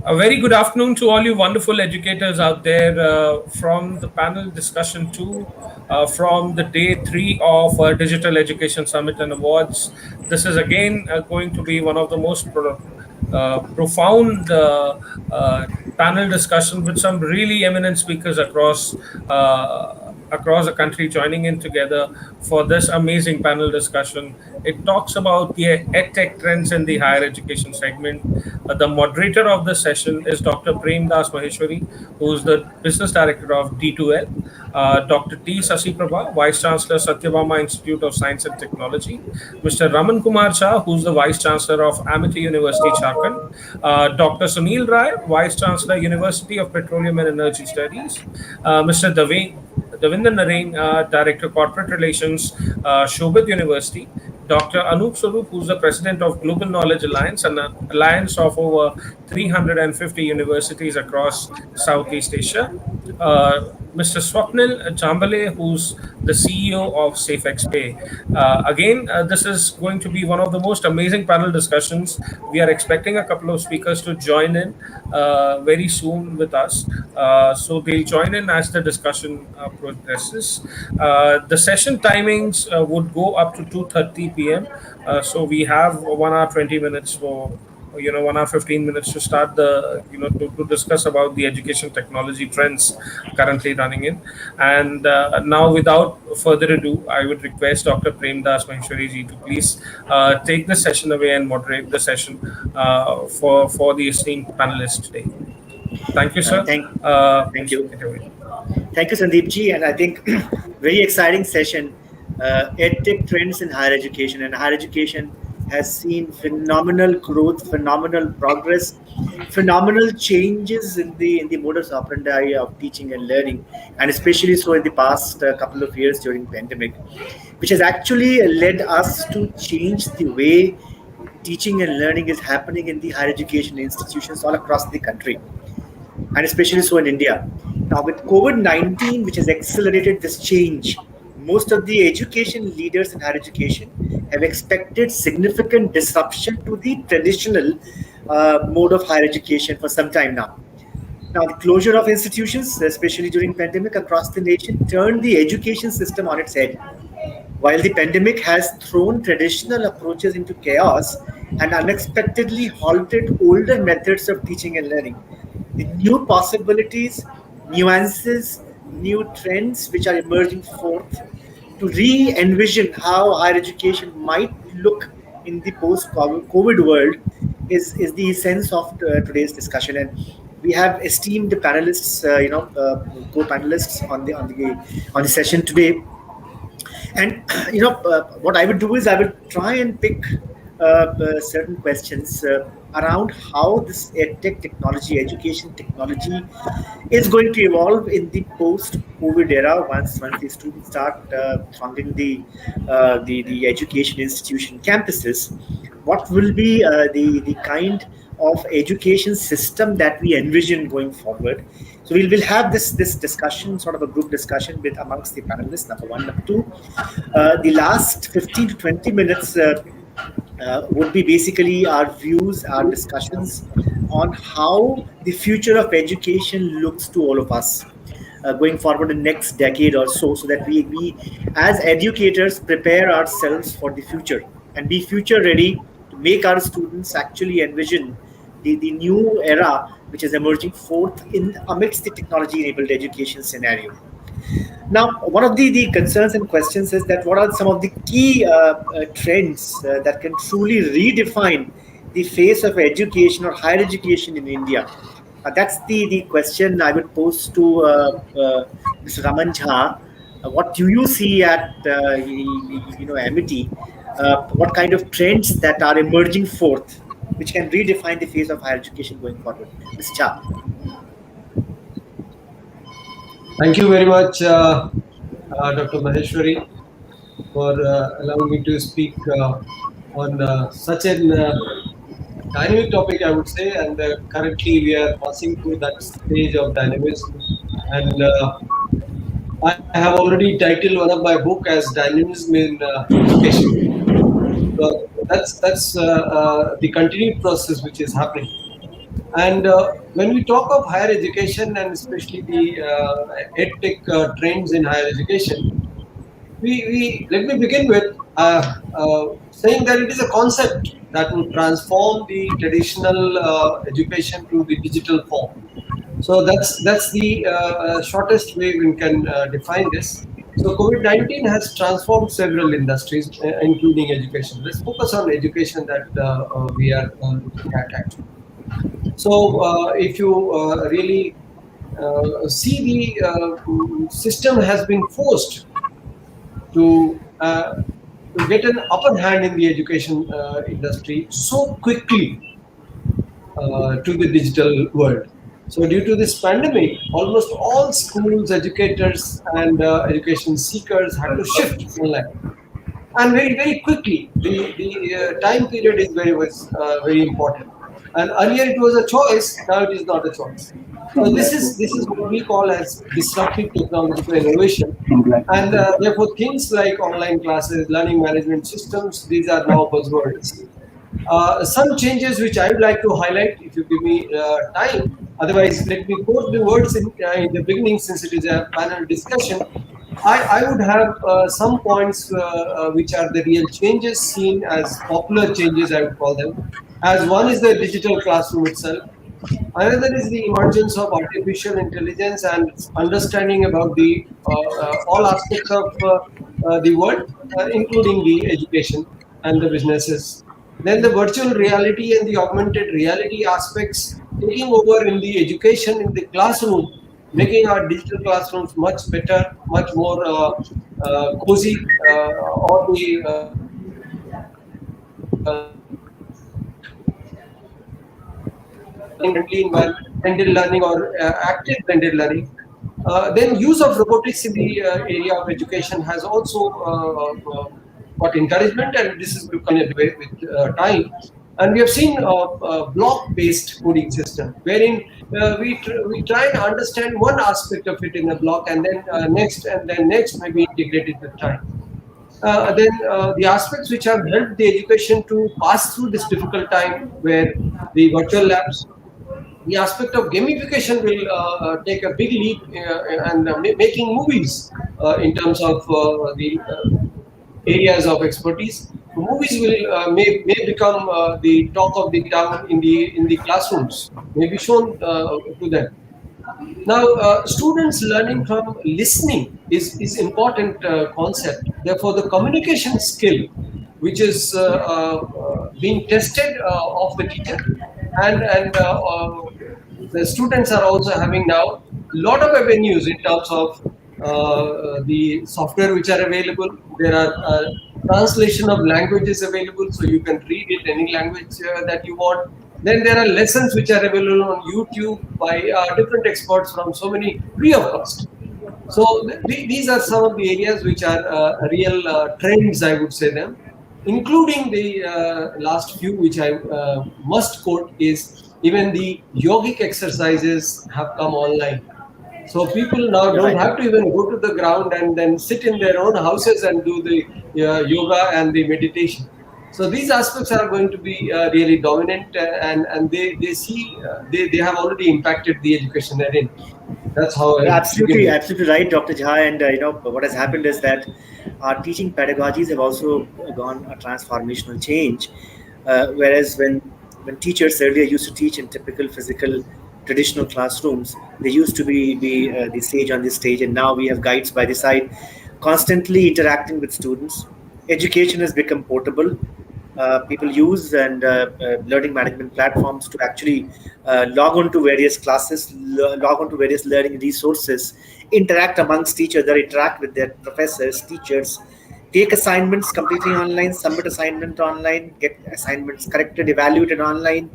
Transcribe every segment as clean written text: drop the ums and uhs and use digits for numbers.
A very good afternoon to all you wonderful educators out there from the panel discussion two, from the day three of Digital Education Summit and Awards. This is again going to be one of the most profound panel discussion with some really eminent speakers across the country joining in together for this amazing panel discussion. It talks about the EdTech trends in the higher education segment. The moderator of the session is Dr. Prem Maheshwari, who is the business director of D2L. Dr. T. Sasipraba, Vice Chancellor, Sathyabama Institute of Science and Technology. Mr. Raman Kumar Shah, who's the Vice Chancellor of Amity University, Jharkhand. Dr. Sunil Rai, Vice Chancellor, University of Petroleum and Energy Studies. Mr. Davinder Narain, Director Corporate Relations, Shobhit University. Dr. Anoop Swaroop, who's the President of Global Knowledge Alliance, an alliance of over 350 universities across Southeast Asia. Mr. Swapnil Jambhale, who's the CEO of Safexpay. Again, this is going to be one of the most amazing panel discussions. We are expecting a couple of speakers to join in very soon with us. So they'll join in as the discussion progresses. The session timings would go up to 2:30 p.m. So we have 1 hour 20 minutes for 1 hour 15 minutes to start to discuss about the education technology trends currently running in. And now, without further ado, I would request Dr. Prem Maheshwari ji to please take the session away and moderate the session for the esteemed panelists today. Thank you, sir. Thank you. Thank you, Sandeep ji. And I think very exciting session. EdTech trends in higher education, and higher education has seen phenomenal growth, phenomenal progress, phenomenal changes in the modus operandi of teaching and learning, and especially so in the past couple of years during pandemic, which has actually led us to change the way teaching and learning is happening in the higher education institutions all across the country, and especially so in India. Now with COVID-19, which has accelerated this change, most of the education leaders in higher education have expected significant disruption to the traditional mode of higher education for some time now. Now, the closure of institutions, especially during pandemic across the nation, turned the education system on its head. While the pandemic has thrown traditional approaches into chaos and unexpectedly halted older methods of teaching and learning, the new possibilities, nuances, new trends which are emerging forth to re-envision how higher education might look in the post-COVID world is the essence of today's discussion. And we have esteemed panelists, co-panelists on the session today. And what I would do is I would try and pick certain questions around how this EdTech technology, education technology, is going to evolve in the post-COVID era. Once the students start thronging the education institution campuses, what will be the kind of education system that we envision going forward? So we'll have this discussion, sort of a group discussion with amongst the panelists, number one. Number two, the last 15 to 20 minutes would be basically our views, our discussions on how the future of education looks to all of us going forward in the next decade or so that we as educators prepare ourselves for the future and be future ready to make our students actually envision the new era which is emerging forth amidst the technology-enabled education scenario. Now, one of the concerns and questions is that what are some of the key trends that can truly redefine the face of education or higher education in India? That's the question I would pose to Mr. Raman Jha. What do you see at Amity? What kind of trends that are emerging forth which can redefine the face of higher education going forward? Mr. Jha. Thank you very much, Dr. Maheshwari, for allowing me to speak on such a dynamic topic, I would say. And currently, we are passing through that stage of dynamism. And I have already titled one of my book as "Dynamism in Education." So that's the continued process which is happening. And when we talk of higher education and especially the EdTech trends in higher education, we let me begin with saying that it is a concept that would transform the traditional education to the digital form. So that's the shortest way we can define this. So COVID-19 has transformed several industries, including education. Let's focus on education that we are looking at actually. So if you really see the system has been forced to get an upper hand in the education industry so quickly to the digital world. So, due to this pandemic, almost all schools, educators, and education seekers had to shift online, and very quickly. The time period is very important. And earlier it was a choice, now it is not a choice. So this is what we call as disruptive technological innovation, and therefore things like online classes, learning management systems, these are now buzzwords. Some changes which I would like to highlight, if you give me time. Otherwise, let me quote the words in the beginning, since it is a panel discussion. I would have some points which are the real changes seen as popular changes, I would call them. As one is the digital classroom itself. Another is the emergence of artificial intelligence and its understanding about the all aspects of the world, including the education and the businesses. Then the virtual reality and the augmented reality aspects taking over in the education in the classroom, making our digital classrooms much better, much more cozy, or the friendly environment, blended learning or active blended learning. Then use of robotics in the area of education has also got encouragement, and this is becoming a way with time. And we have seen a block-based coding system, wherein we try and understand one aspect of it in a block, and then next, and then next may be integrated with time. Then the aspects which have helped the education to pass through this difficult time, where the virtual labs, the aspect of gamification will take a big leap, and making movies in terms of the areas of expertise. Movies will may become the talk of the town in the classrooms, may be shown to them. Now, students learning from listening is important concept. Therefore, the communication skill, which is being tested of the teacher, and the students are also having now a lot of avenues in terms of the software which are available. There are translation of languages available, so you can read it any language that you want. Then there are lessons which are available on YouTube by different experts from so many free of cost. So these are some of the areas which are real trends, I would say them, including the last few which I must quote is even the yogic exercises have come online. So people now You're don't right. have to even go to the ground and then sit in their own houses and do the yoga and the meditation. So these aspects are going to be really dominant, and they see they have already impacted the education arena. That's how You're I begin absolutely, with. absolutely right, Dr. Jha. And what has happened is that our teaching pedagogies have also gone a transformational change. Whereas when teachers earlier used to teach in typical physical traditional classrooms, they used to be the sage on the stage, and now we have guides by the side, constantly interacting with students. Education has become portable. People use and learning management platforms to actually log on to various classes, log on to various learning resources, interact amongst each other, interact with their professors, teachers, take assignments completely online, submit assignment online, get assignments corrected, evaluated online.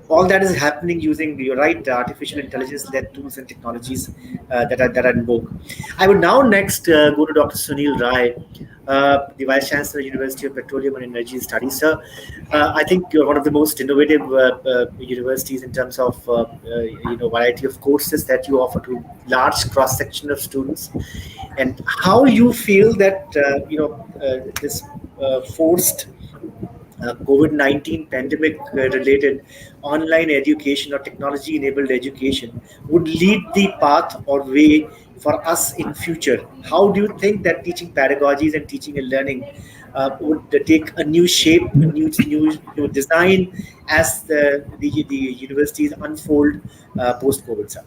All that is happening using, you're right, artificial intelligence led tools and technologies that are in vogue. I would now next go to Dr. Sunil Rai, the Vice Chancellor, University of Petroleum and Energy Studies. Sir, I think you're one of the most innovative universities in terms of variety of courses that you offer to large cross section of students, and how you feel that this forced COVID-19 pandemic related online education or technology enabled education would lead the path or way for us in future? How do you think that teaching pedagogies and teaching and learning would take a new shape, a new design as the universities unfold post COVID, sir?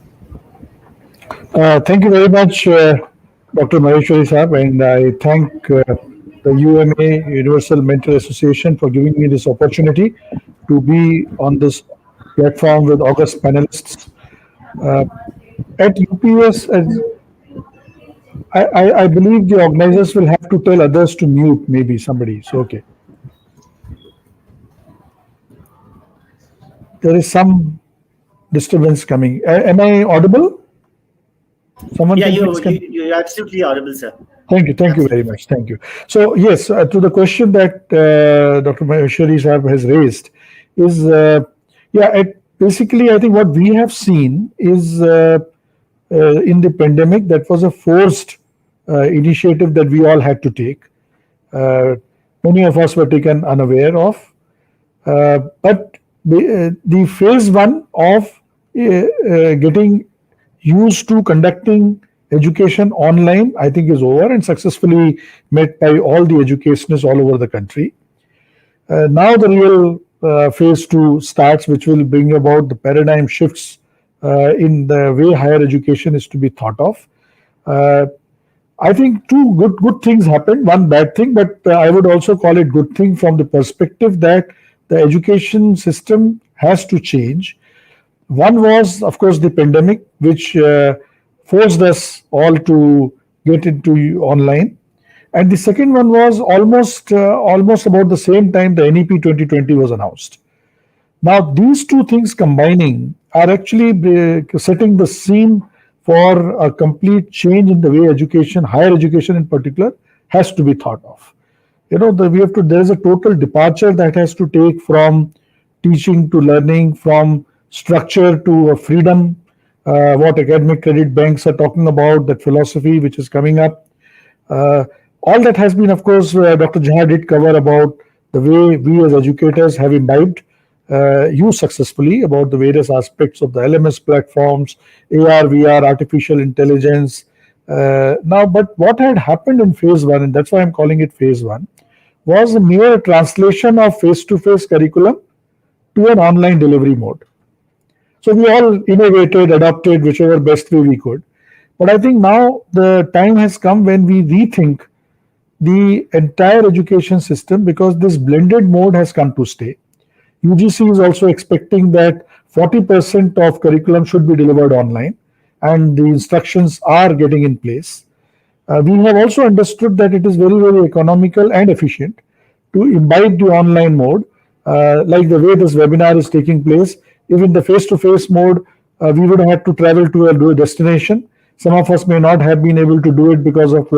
Thank you very much, Dr. Maheshwari Saab, and I thank the UMA Universal Mental Association for giving me this opportunity to be on this platform with August panelists. Uh, at UPS, as I believe the organizers will have to tell others to mute, maybe somebody. So, okay. There is some disturbance coming. Am I audible? Someone Yeah, can please you're absolutely audible, sir. Thank you very Absolutely. much. Thank you. So yes, to the question that Dr. Maheshwari Sahab has raised is, basically I think what we have seen is in the pandemic that was a forced initiative that we all had to take. Uh, Many of us were taken unaware of, but the phase one of getting used to conducting education online, I think, is over and successfully met by all the educationists all over the country. Now the real phase two starts, which will bring about the paradigm shifts in the way higher education is to be thought of. Uh, I think two good things happened. One bad thing, but I would also call it good thing from the perspective that the education system has to change. One was, of course, the pandemic, which forced us all to get into online, and the second one was almost about the same time the NEP 2020 was announced. Now, these two things combining are actually setting the scene for a complete change in the way education, higher education in particular, has to be thought of. We have to. There is a total departure that has to take from teaching to learning, from structure to freedom. What academic credit banks are talking about, that philosophy which is coming up. Uh, all that has been, of course, Dr. Jha did cover about the way we as educators have imbibed, used successfully about the various aspects of the LMS platforms, AR, VR, artificial intelligence. Now, but what had happened in phase one, and that's why I'm calling it phase one, was a mere translation of face-to-face curriculum to an online delivery mode. So we all innovated, adopted whichever best way we could. But I think now the time has come when we rethink the entire education system, because this blended mode has come to stay. UGC is also expecting that 40% of curriculum should be delivered online, and the instructions are getting in place. We have also understood that it is very, very economical and efficient to imbibe the online mode, like the way this webinar is taking place. Even the face-to-face mode, we would have had to travel to a destination. Some of us may not have been able to do it because of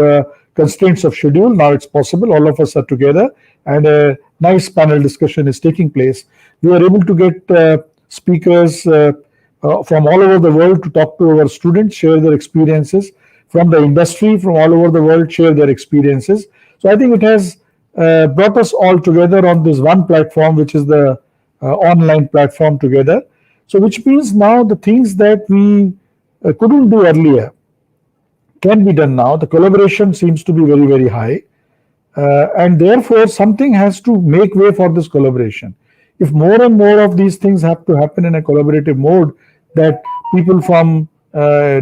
constraints of schedule. Now it's possible. All of us are together, and a nice panel discussion is taking place. We are able to get speakers from all over the world to talk to our students, share their experiences. From the industry, from all over the world, share their experiences. So I think it has brought us all together on this one platform, which is the online platform together. So which means now the things that we couldn't do earlier can be done now. The collaboration seems to be very, very high. And therefore, something has to make way for this collaboration. If more and more of these things have to happen in a collaborative mode, that people from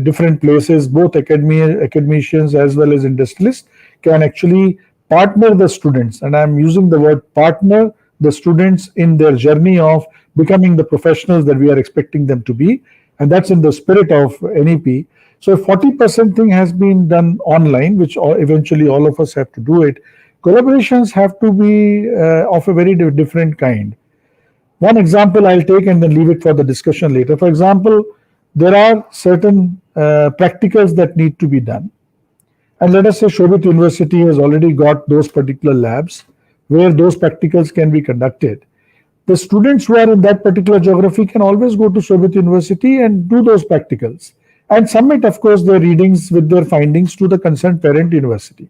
different places, both academicians as well as industrialists, can actually partner the students, and I'm using the word partner the students in their journey of becoming the professionals that we are expecting them to be, and that's in the spirit of NEP. So if 40% thing has been done online, which eventually all of us have to do it, collaborations have to be of a very different kind. One example I'll take and then leave it for the discussion later. For example, there are certain practicals that need to be done. And let us say Shobhit University has already got those particular labs where those practicals can be conducted. The students who are in that particular geography can always go to Shobhit University and do those practicals and submit, of course, their readings with their findings to the concerned parent university.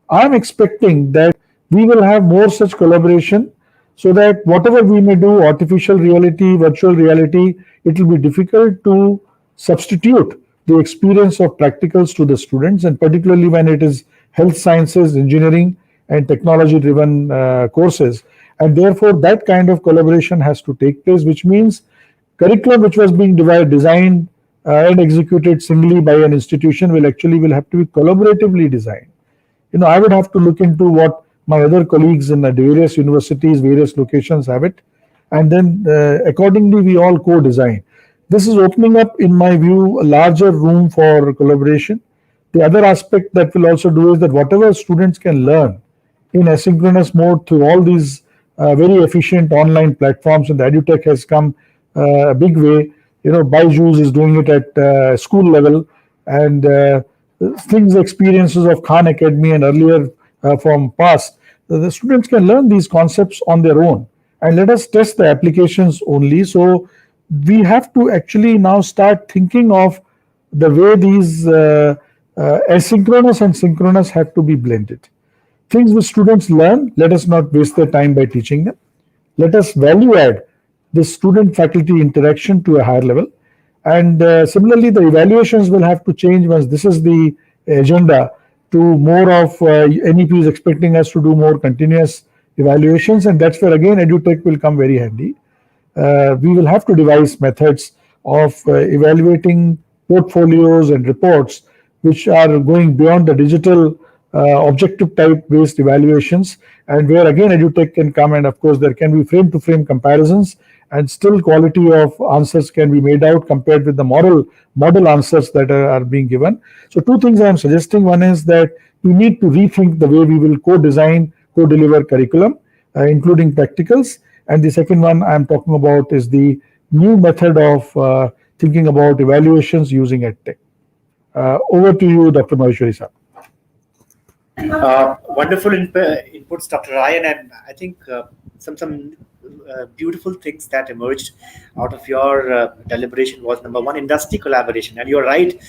I'm expecting that we will have more such collaboration so that whatever we may do, artificial reality, virtual reality, it will be difficult to substitute the experience of practicals to the students, and particularly when it is health sciences, engineering, and technology driven courses. And therefore, that kind of collaboration has to take place, which means curriculum which was being designed and executed singly by an institution will have to be collaboratively designed. I would have to look into what my other colleagues in the various universities, various locations have it, and then accordingly we all co-design. This is opening up, in my view, a larger room for collaboration. The other aspect that will also do is that whatever students can learn in asynchronous mode through all these very efficient online platforms, and the EdTech has come a big way. Byju's is doing it at school level, and things, experiences of Khan Academy and earlier from past, the students can learn these concepts on their own. And let us test the applications only. So we have to actually now start thinking of the way these asynchronous and synchronous have to be blended. Things which students learn, let us not waste their time by teaching them. Let us value add the student faculty interaction to a higher level. And similarly, the evaluations will have to change once this is the agenda, to more of NEP is expecting us to do more continuous evaluations, and that's where again EdTech will come very handy. We will have to devise methods of evaluating portfolios and reports which are going beyond the digital objective type based evaluations, and where again EdTech can come, and of course there can be frame to frame comparisons, and still quality of answers can be made out compared with the model answers that are being given. So two things I am suggesting. One is that we need to rethink the way we will co-design, co-deliver curriculum, including practicals. And the second one I'm talking about is the new method of thinking about evaluations using EdTech. Over to you, Dr. Maheshwari sir. Wonderful inputs, Dr. Ryan, and I think some beautiful things that emerged out of your deliberation was, number one, industry collaboration. And you're right.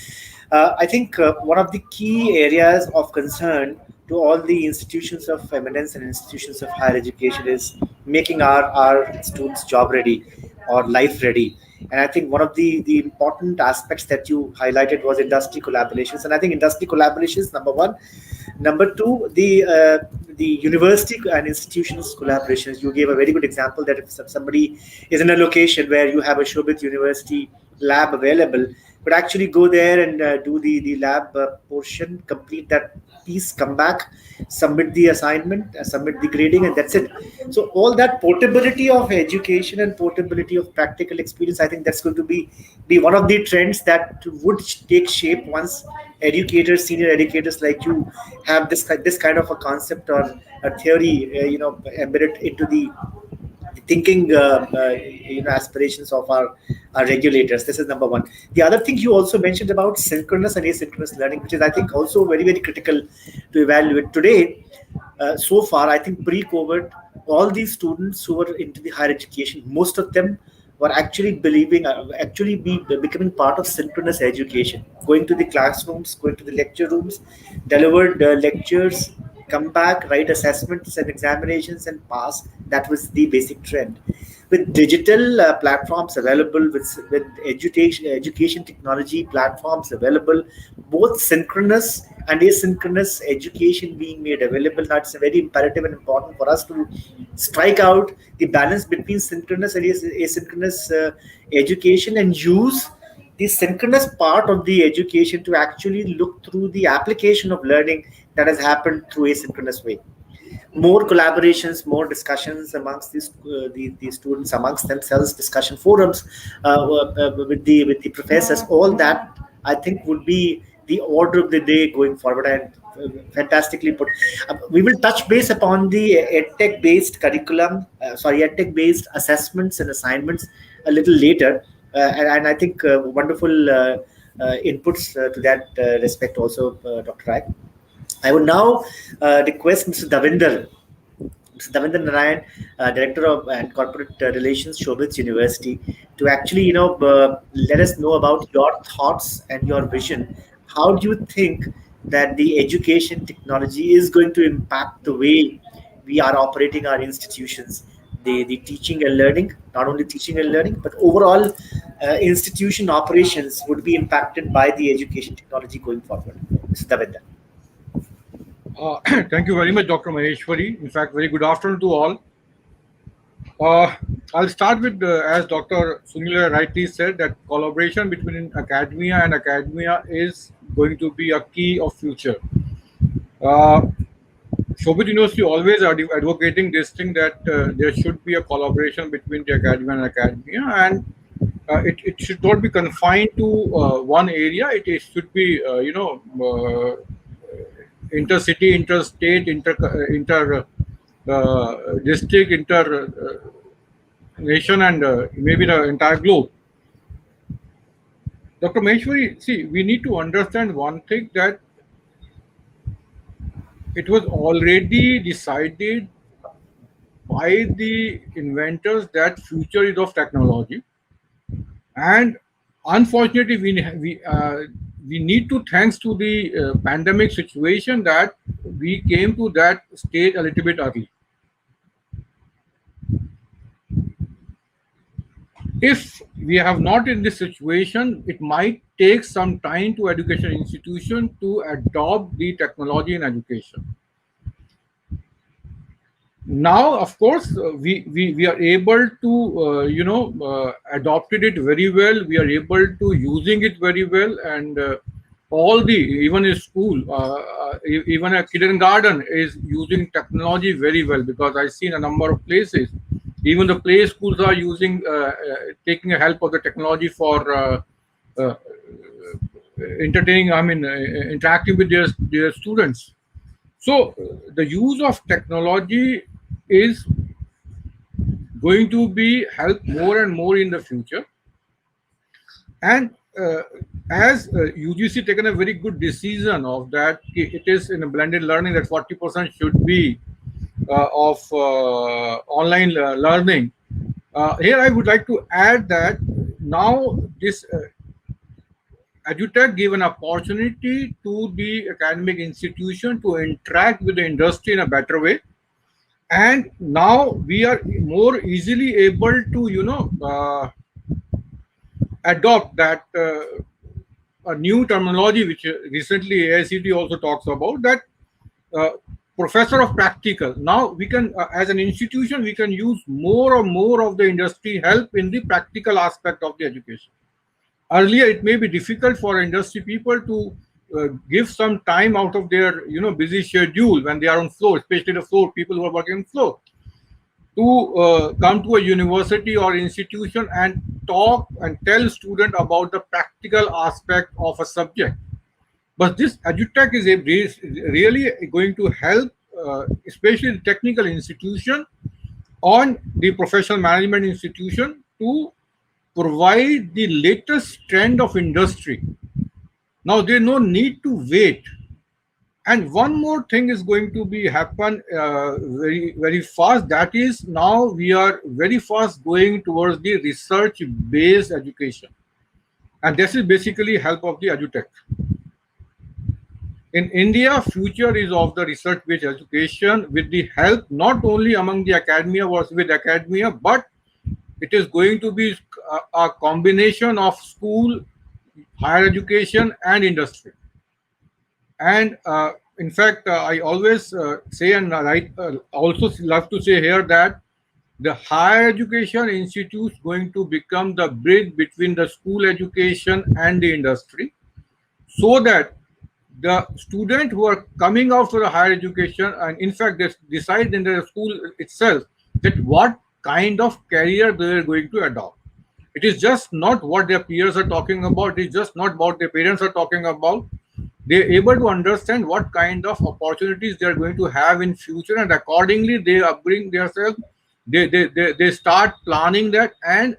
I think one of the key areas of concern to all the institutions of eminence and institutions of higher education is making our students job ready or life ready. And I think one of the important aspects that you highlighted was industry collaborations. And I think industry collaborations, number one. Number two, the university and institutions collaborations. You gave a very good example that if somebody is in a location where you have a Shobhit University lab available, could actually go there and do the lab portion, complete that piece, come back, submit the assignment, submit the grading, and that's it. So all that portability of education and portability of practical experience, I think that's going to be one of the trends that would take shape once educators, senior educators like you, have this kind of a concept or a theory, embedded into the thinking, aspirations of our regulators. This is number one. The other thing you also mentioned about synchronous and asynchronous learning, which is, I think, also very, very critical to evaluate today. So far, I think pre-COVID, all these students who were into the higher education, most of them were actually becoming part of synchronous education, going to the classrooms, going to the lecture rooms, delivered lectures, come back, write assessments and examinations, and pass. That was the basic trend. With digital platforms available, with education technology platforms available, both synchronous and asynchronous education being made available, that's very imperative and important for us to strike out the balance between synchronous and asynchronous education, and use the synchronous part of the education to actually look through the application of learning that has happened through asynchronous way. More collaborations, more discussions amongst the students, amongst themselves, discussion forums with the professors. All that, I think, would be the order of the day going forward, and fantastically put. We will touch base upon the EdTech-based curriculum, EdTech-based assessments and assignments a little later, and I think wonderful inputs to that respect also, Dr. Rai. I would now request Mr. Davinder Narain, Director of and Corporate Relations, Shobhit University, to actually, let us know about your thoughts and your vision. How do you think that the education technology is going to impact the way we are operating our institutions? the teaching and learning, not only teaching and learning, but overall institution operations would be impacted by the education technology going forward. Mr. Davinder. Thank you very much, Dr. Maheshwari. In fact, very good afternoon to all. I'll start with, as Dr. Sunil rightly said, that collaboration between academia is going to be a key of future. Shobhit University always advocating this thing that there should be a collaboration between the academia, and it should not be confined to one area. It should be, intercity, interstate, inter district, inter nation, and maybe the entire globe. Dr. Maheshwari, see, we need to understand one thing, that it was already decided by the inventors that future is of technology, and unfortunately we need to thanks to the pandemic situation that we came to that stage a little bit early. If we have not in this situation, it might take some time to education institution to adopt the technology in education. Now, of course, we are able to adopted it very well. We are able to using it very well, and all the, even in school, even a kindergarten is using technology very well, because I've seen a number of places. Even the play schools are using, taking a help of the technology for entertaining, interacting with their students. So the use of technology is going to be helped more and more in the future. And as UGC taken a very good decision of that, it is in a blended learning that 40% should be of online learning. Here I would like to add that now this EdTech gave an opportunity to the academic institution to interact with the industry in a better way. And now we are more easily able to, adopt that a new terminology, which recently AICT also talks about, that professor of practical. Now we can, as an institution, we can use more and more of the industry help in the practical aspect of the education. Earlier, it may be difficult for industry people to give some time out of their busy schedule when they are on floor, especially the floor people who are working on floor, to come to a university or institution and talk and tell student about the practical aspect of a subject. But this EdTech is really going to help, especially the technical institution on the professional management institution, to provide the latest trend of industry. Now there's no need to wait. And one more thing is going to be happen very, very fast. That is, now we are very fast going towards the research-based education. And this is basically help of the EdTech. In India, future is of the research-based education with the help not only among the academia or with academia, but it is going to be a combination of school, higher education, and industry. And in fact, I always say, and I also love to say here, that the higher education institute is going to become the bridge between the school education and the industry, so that the students who are coming out for the higher education, and in fact they decide in the school itself that what kind of career they are going to adopt. It is just not what their peers are talking about. It is just not what their parents are talking about. They are able to understand what kind of opportunities they are going to have in future, and accordingly they upbring themselves. They start planning that, and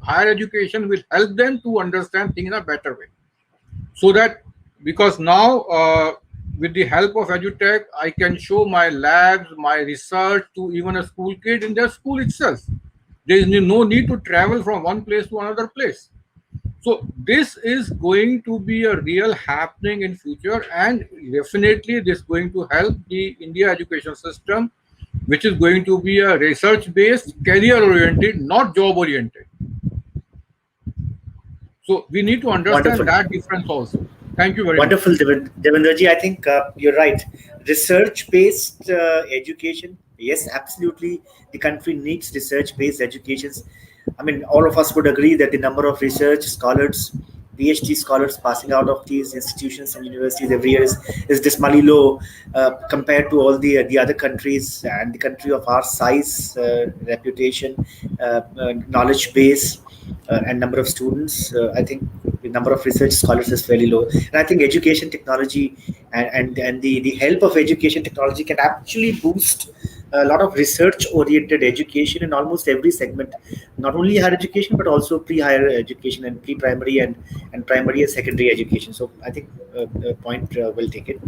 higher education will help them to understand things in a better way. So that, because now with the help of EdTech, I can show my labs, my research to even a school kid in their school itself. There is no need to travel from one place to another place. So this is going to be a real happening in future, and definitely this is going to help the India education system which is going to be a research-based, career-oriented, not job-oriented. So we need to understand Wonderful. that difference also. Thank you very much. Wonderful, Davinderji. I think you're right. Research-based education, yes, absolutely. The country needs research-based educations. I mean, all of us would agree that the number of research scholars, PhD scholars passing out of these institutions and universities every year is dismally low compared to all the other countries, and the country of our size, reputation, knowledge base, and number of students. I think the number of research scholars is fairly low, and I think education technology and the help of education technology can actually boost a lot of research oriented education in almost every segment, not only higher education but also pre-higher education and pre-primary and primary and secondary education. So I think point well taken.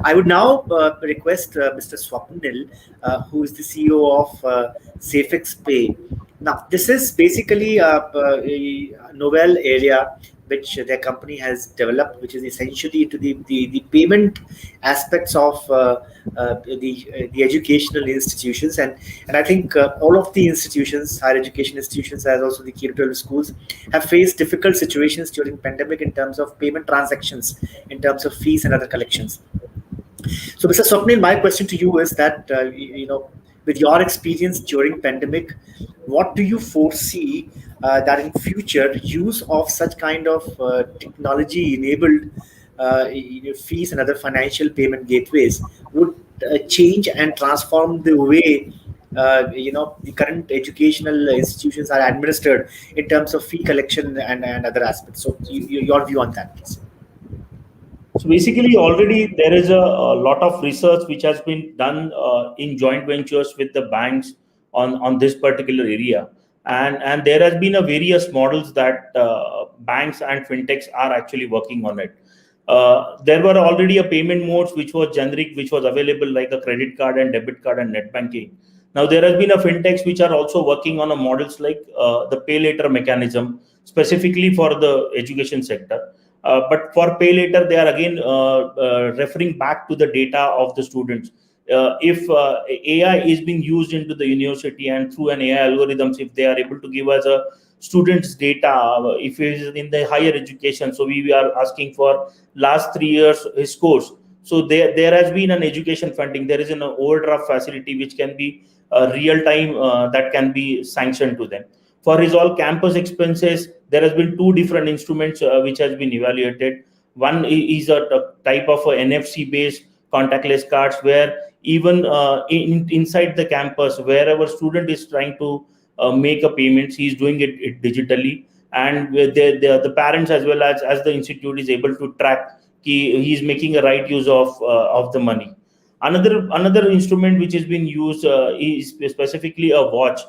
I would now request Mr. Swapnil, who is the CEO of Safexpay. Now, this is basically a novel area which their company has developed, which is essentially into the payment aspects of the educational institutions. And I think all of the institutions, higher education institutions, as also the K-12 schools, have faced difficult situations during pandemic in terms of payment transactions, in terms of fees and other collections. So, Mr. Swapnil, my question to you is that, with your experience during pandemic, what do you foresee that in future use of such kind of technology-enabled fees and other financial payment gateways would change and transform the way the current educational institutions are administered in terms of fee collection and other aspects? So, your view on that, please. So basically, already there is a lot of research which has been done in joint ventures with the banks on this particular area, and there has been a various models that banks and fintechs are actually working on it. There were already a payment modes which was generic, which was available like a credit card and debit card and net banking. Now there has been a fintechs which are also working on a models like the pay later mechanism specifically for the education sector. But for pay later, they are again referring back to the data of the students. If AI is being used into the university and through an AI algorithms, if they are able to give us a students' data, if it is in the higher education, so we are asking for last 3 years his course. So there has been an education funding. There is an overdraft facility which can be real time that can be sanctioned to them. For his all campus expenses, there has been two different instruments which has been evaluated. One is a type of a NFC based contactless cards where even inside the campus, wherever student is trying to make a payment, he is doing it digitally, and the parents as well as the institute is able to track he is making a right use of the money. Another instrument which has been used is specifically a watch,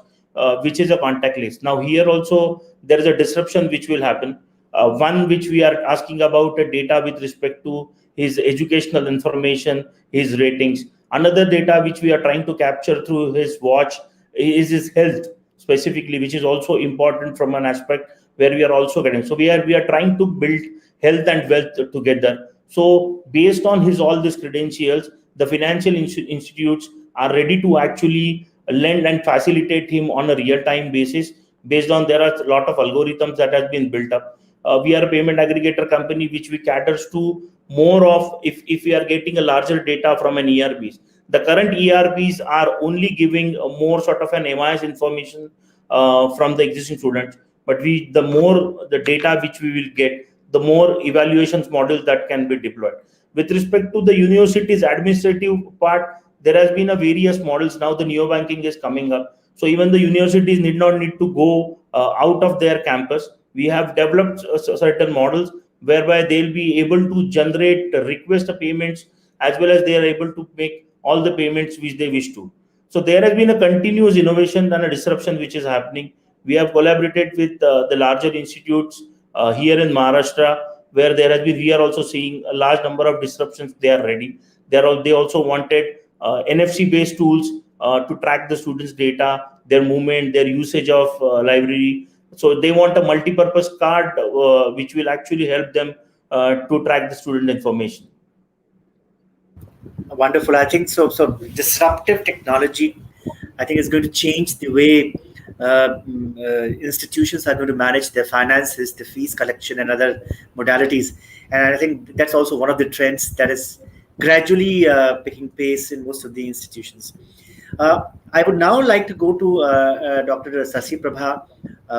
which is a contactless. Now here also there is a disruption which will happen. One which we are asking about data with respect to his educational information, his ratings. Another data which we are trying to capture through his watch is his health specifically, which is also important from an aspect where we are also getting. So we are trying to build health and wealth together. So based on his all these credentials, the financial institutes are ready to actually lend and facilitate him on a real-time basis. Based on there are a lot of algorithms that has been built up. We are a payment aggregator company which we caters to more of if we are getting a larger data from an ERPs. The current ERPs are only giving a more sort of an MIS information from the existing students. But the more the data which we will get, the more evaluations models that can be deployed. With respect to the university's administrative part, there has been a various models. Now the neobanking is coming up, so even the universities need to go out of their campus. We have developed certain models whereby they'll be able to generate request payments as well as they are able to make all the payments which they wish to. So there has been a continuous innovation and a disruption which is happening. We have collaborated with the larger institutes here in Maharashtra, where there has been, we are also seeing a large number of disruptions. They are ready. They also wanted NFC based tools to track the students' data, their movement, their usage of library. So they want a multi-purpose card which will actually help them to track the student information. Wonderful. I think so. So disruptive technology, I think, is going to change the way institutions are going to manage their finances, the fees collection, and other modalities. And I think that's also one of the trends that is gradually picking pace in most of the institutions. I would now like to go to Dr. Sasipraba,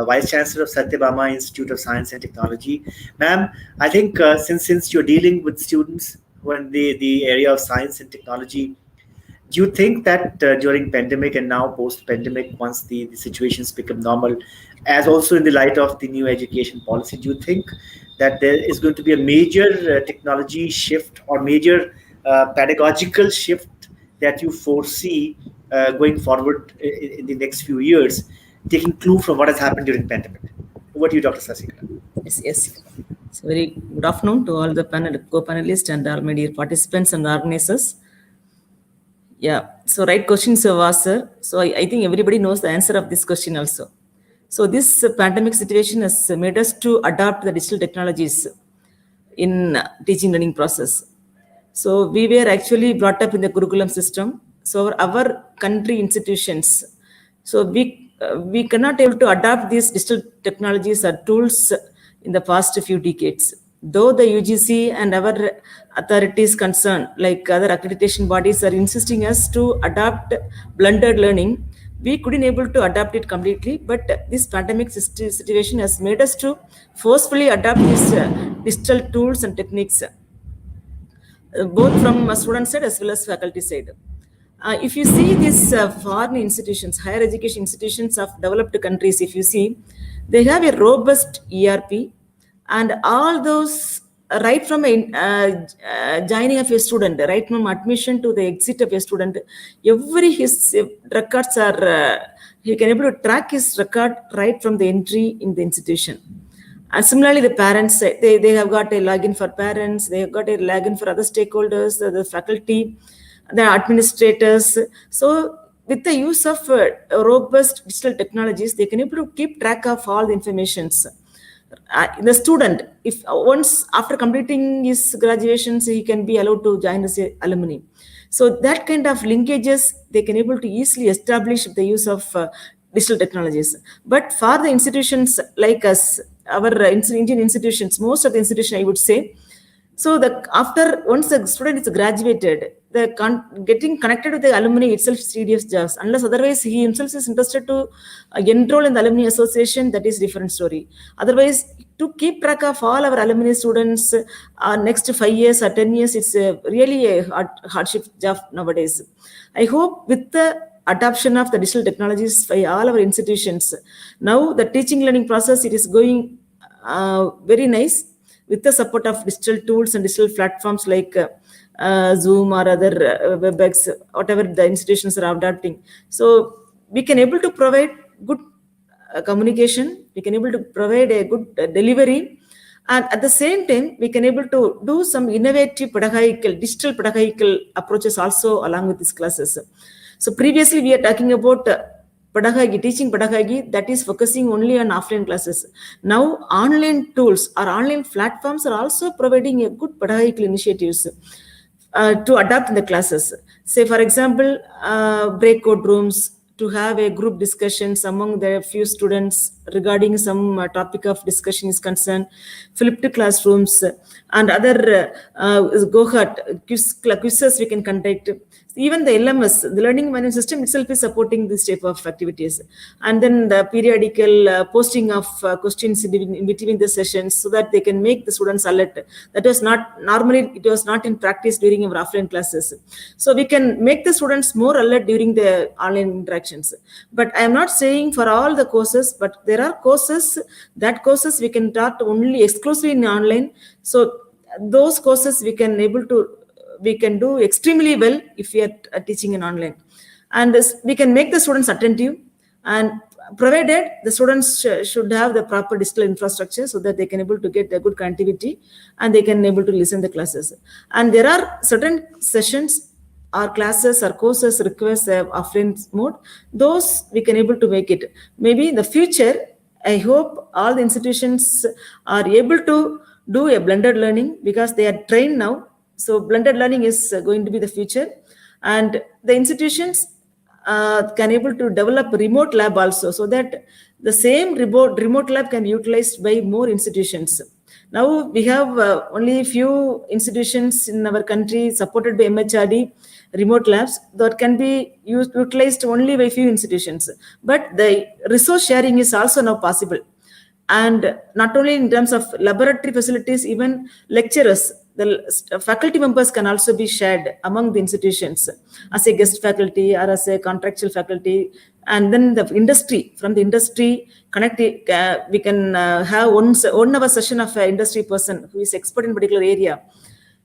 Vice Chancellor of Sathyabama Institute of Science and Technology. Ma'am, I think since you're dealing with students who are in the area of science and technology, do you think that during pandemic and now post-pandemic, once the situations become normal, as also in the light of the new education policy, do you think that there is going to be a major technology shift or major pedagogical shift that you foresee going forward in the next few years, taking clue from what has happened during pandemic? Over to you, Dr. Sasikara. Yes, yes. So very good afternoon to all the co-panelists and all my dear participants and organizers. Yeah, so right questions have asked, sir. So I think everybody knows the answer of this question also. So this pandemic situation has made us to adopt the digital technologies in teaching learning process. So we were actually brought up in the curriculum system. So our country institutions, so we cannot able to adopt these digital technologies or tools in the past few decades. Though the UGC and our authorities concerned, like other accreditation bodies, are insisting us to adopt blended learning, we couldn't able to adapt it completely. But this pandemic situation has made us to forcefully adopt these digital tools and techniques, both from a student side as well as faculty side. If you see these foreign institutions, higher education institutions of developed countries, if you see, they have a robust ERP, and all those right from joining of a student, right from admission to the exit of a student, every his records are, he can able to track his record right from the entry in the institution. And similarly, the parents, they have got a login for parents, they have got a login for other stakeholders, the faculty, the administrators. So with the use of robust digital technologies, they can able to keep track of all the informations. The student, if once after completing his graduations, he can be allowed to join as a alumni. So that kind of linkages, they can able to easily establish the use of digital technologies. But for the institutions like us, our Indian institutions, most of the institutions, I would say, so after once the student is graduated, getting connected with the alumni itself is tedious just, unless otherwise he himself is interested to enroll in the alumni association, that is different story. Otherwise, to keep track of all our alumni students next 5 years or 10 years, it's really a hardship job nowadays. I hope with the adoption of the digital technologies by all our institutions, now the teaching learning process, it is going very nice with the support of digital tools and digital platforms like Zoom or other WebEx, whatever the institutions are adopting. So we can able to provide good communication, we can able to provide a good delivery, and at the same time, we can able to do some innovative digital pedagogical approaches also along with these classes. So previously we are talking about pedagogy, teaching pedagogy that is focusing only on offline classes. Now online tools or online platforms are also providing a good pedagogical initiatives to adapt in the classes. Say for example, breakout rooms, to have a group discussions among the few students regarding some topic of discussion is concerned, flipped classrooms and other quizzes we can conduct. Even the LMS, the learning management system itself is supporting this type of activities. And then the periodical posting of questions in between the sessions so that they can make the students alert. That was not, normally it was not in practice during our offline classes. So we can make the students more alert during the online interactions. But I am not saying for all the courses, but there are courses we can taught only exclusively in online. So those courses we can do extremely well if we are teaching in online, and we can make the students attentive, and provided the students should have the proper digital infrastructure so that they can able to get a good connectivity and they can able to listen to the classes. And there are certain sessions or classes or courses request offline mode, those we can able to make it. Maybe in the future, I hope all the institutions are able to do a blended learning because they are trained now. So blended learning is going to be the future, and the institutions can able to develop remote lab also, so that the same remote lab can be utilized by more institutions. Now we have only few institutions in our country supported by MHRD remote labs that can be utilized only by few institutions. But the resource sharing is also now possible. And not only in terms of laboratory facilities, even lecturers, the faculty members can also be shared among the institutions as a guest faculty or as a contractual faculty. And then the industry, from the industry connect, we can have one hour session of an industry person who is expert in particular area.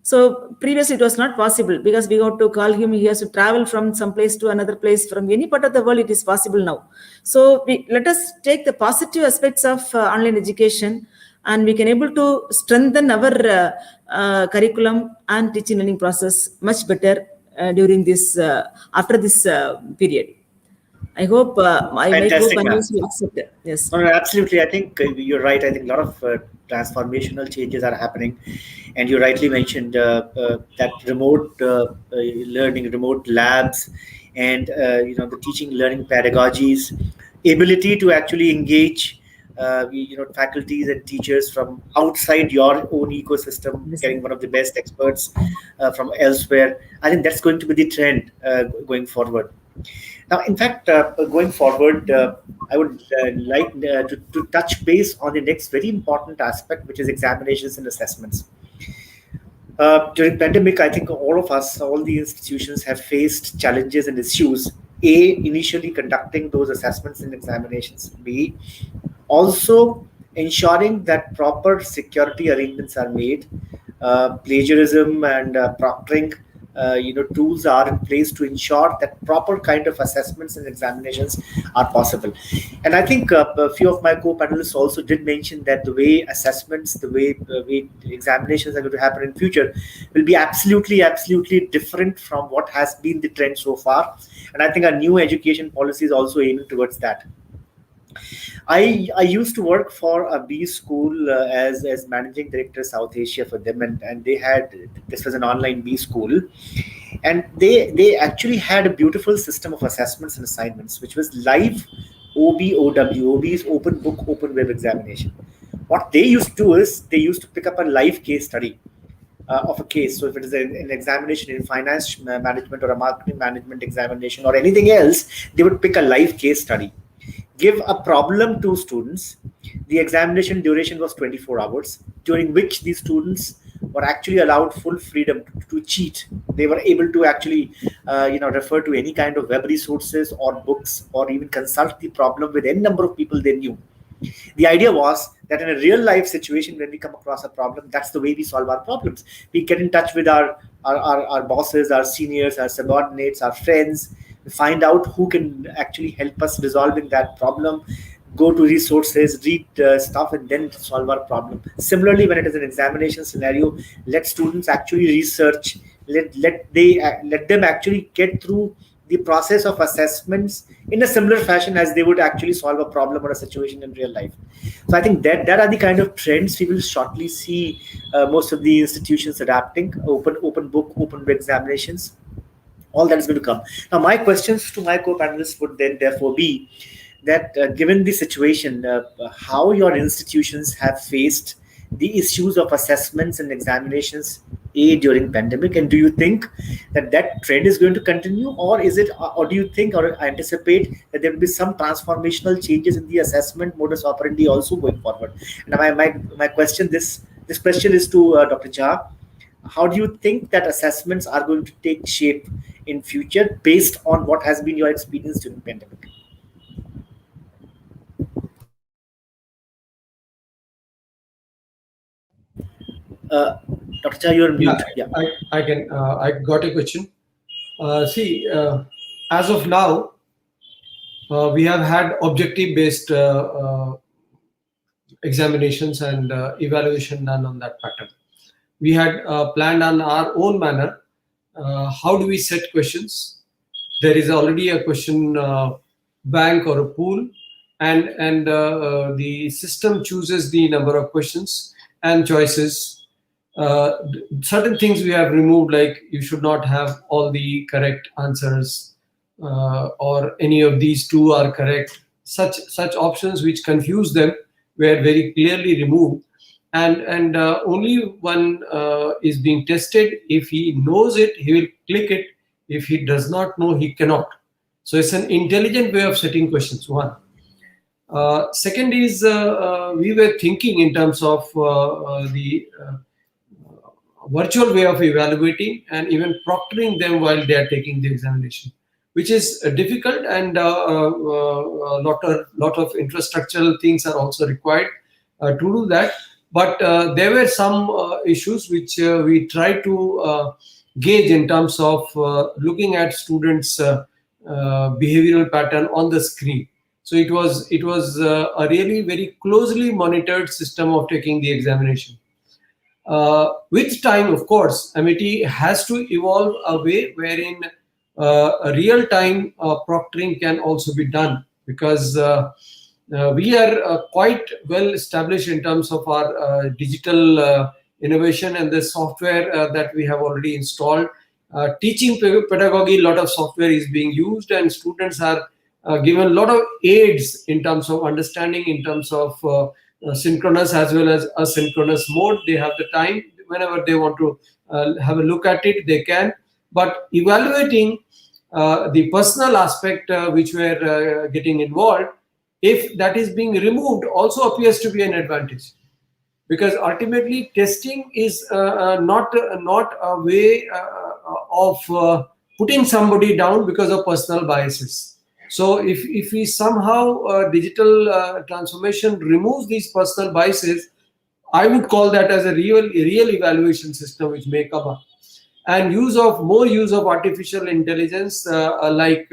So previously it was not possible because we got to call him, he has to travel from some place to another place, from any part of the world it is possible now. So let us take the positive aspects of online education, and we can able to strengthen our curriculum and teaching learning process much better during this, after this period. I hope my co-panelists will accept it. Yes. No, absolutely. I think you're right. I think a lot of transformational changes are happening, and you rightly mentioned that remote learning, remote labs, and the teaching learning pedagogies, ability to actually engage faculties and teachers from outside your own ecosystem, getting one of the best experts from elsewhere. I think that's going to be the trend going forward. Now, in fact, going forward, I would like to touch base on the next very important aspect, which is examinations and assessments. During pandemic, I think all of us, all the institutions have faced challenges and issues. A, initially conducting those assessments and examinations. B, also ensuring that proper security arrangements are made. Plagiarism and proctoring tools are in place to ensure that proper kind of assessments and examinations are possible. And I think a few of my co-panelists also did mention that the way assessments, the way examinations are going to happen in future will be absolutely different from what has been the trend so far. And I think our new education policy is also aiming towards that. I used to work for a B school as managing director South Asia for them, and they had, this was an online B school, and they actually had a beautiful system of assessments and assignments, which was live OB is open book, open web examination. What they used to do is they used to pick up a live case study of a case. So if it is an examination in finance management or a marketing management examination or anything else, they would pick a live case study, give a problem to students. The examination duration was 24 hours, during which the students were actually allowed full freedom to cheat. They were able to actually, refer to any kind of web resources or books, or even consult the problem with any number of people they knew. The idea was that in a real life situation, when we come across a problem, that's the way we solve our problems. We get in touch with our bosses, our seniors, our subordinates, our friends, find out who can actually help us resolving that problem, go to resources, read stuff, and then solve our problem. Similarly, when it is an examination scenario, let students actually research, let them actually get through the process of assessments in a similar fashion as they would actually solve a problem or a situation in real life. So I think that are the kind of trends we will shortly see most of the institutions adapting, open book, open web examinations. All that is going to come. Now, my questions to my co-panelists would then therefore be that given the situation, how your institutions have faced the issues of assessments and examinations during pandemic, and do you think that trend is going to continue, or is it, or do you think or anticipate that there will be some transformational changes in the assessment modus operandi also going forward? And my question, this question is to Dr. Jha. How do you think that assessments are going to take shape in future based on what has been your experience during pandemic? Dr. Jha, you're on mute. Yeah. I got a question. As of now, we have had objective-based examinations and evaluation done on that pattern. We had planned on our own manner. How do we set questions? There is already a question bank or a pool, and the system chooses the number of questions and choices certain things we have removed, like you should not have all the correct answers, or any of these two are correct. Such options which confuse them were very clearly removed, and only one is being tested. If he knows it, he will click it. If he does not know, he cannot. So it's an intelligent way of setting questions. One. Second is, we were thinking in terms of the virtual way of evaluating and even proctoring them while they are taking the examination, which is difficult, and a lot of infrastructural things are also required to do that. But there were some issues which we tried to gauge in terms of looking at students' behavioral pattern on the screen. So it was a really very closely monitored system of taking the examination. With time, of course, Amity has to evolve a way wherein real-time proctoring can also be done, because we are quite well established in terms of our digital innovation and the software that we have already installed. Teaching pedagogy, a lot of software is being used, and students are given a lot of aids in terms of understanding, in terms of synchronous as well as asynchronous mode. They have the time whenever they want to have a look at it, they can. But evaluating the personal aspect which we're getting involved, if that is being removed, also appears to be an advantage, because ultimately testing is not a way of putting somebody down because of personal biases. So if we somehow digital transformation removes these personal biases, I would call that as a real evaluation system which may come up. And more use of artificial intelligence, like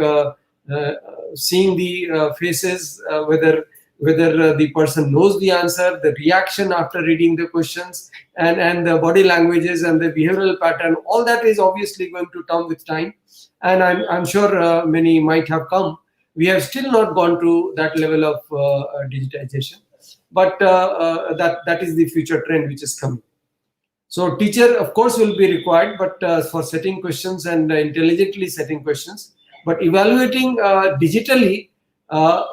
seeing the faces, whether the person knows the answer, the reaction after reading the questions, and the body languages and the behavioral pattern, all that is obviously going to come with time. And I'm sure many might have come. We have still not gone to that level of digitization, but that is the future trend which is coming. So teacher, of course, will be required, but for setting questions and intelligently setting questions. But evaluating digitally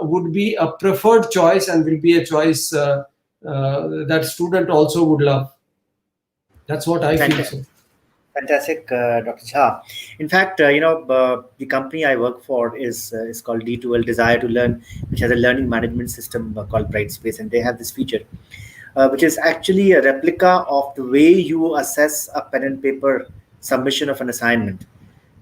would be a preferred choice, and will be a choice that student also would love. That's what I feel. So. Fantastic, Dr. Jha. In fact, the company I work for is called D2L, Desire to Learn, which has a learning management system called Brightspace, and they have this feature, which is actually a replica of the way you assess a pen and paper submission of an assignment.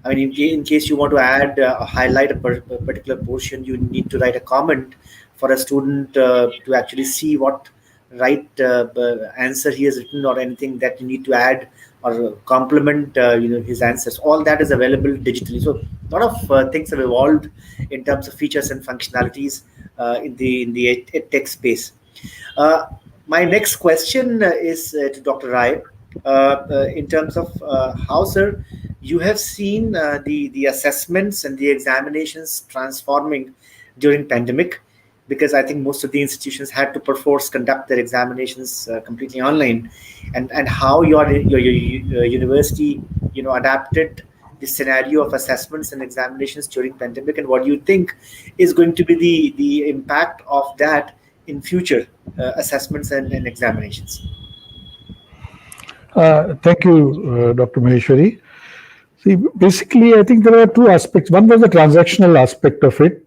I mean, in case you want to add or highlight a particular portion, you need to write a comment for a student to actually see what right answer he has written, or anything that you need to add or complement his answers. All that is available digitally. So a lot of things have evolved in terms of features and functionalities in the EdTech space. My next question is to Dr. Rai, in terms of how, sir, you have seen the assessments and the examinations transforming during pandemic, because I think most of the institutions had to perforce conduct their examinations completely online, and how your university adapted the scenario of assessments and examinations during pandemic, and what you think is going to be the impact of that in future assessments and examinations. Thank you, Dr. Maheshwari. See, basically, I think there are two aspects. One was the transactional aspect of it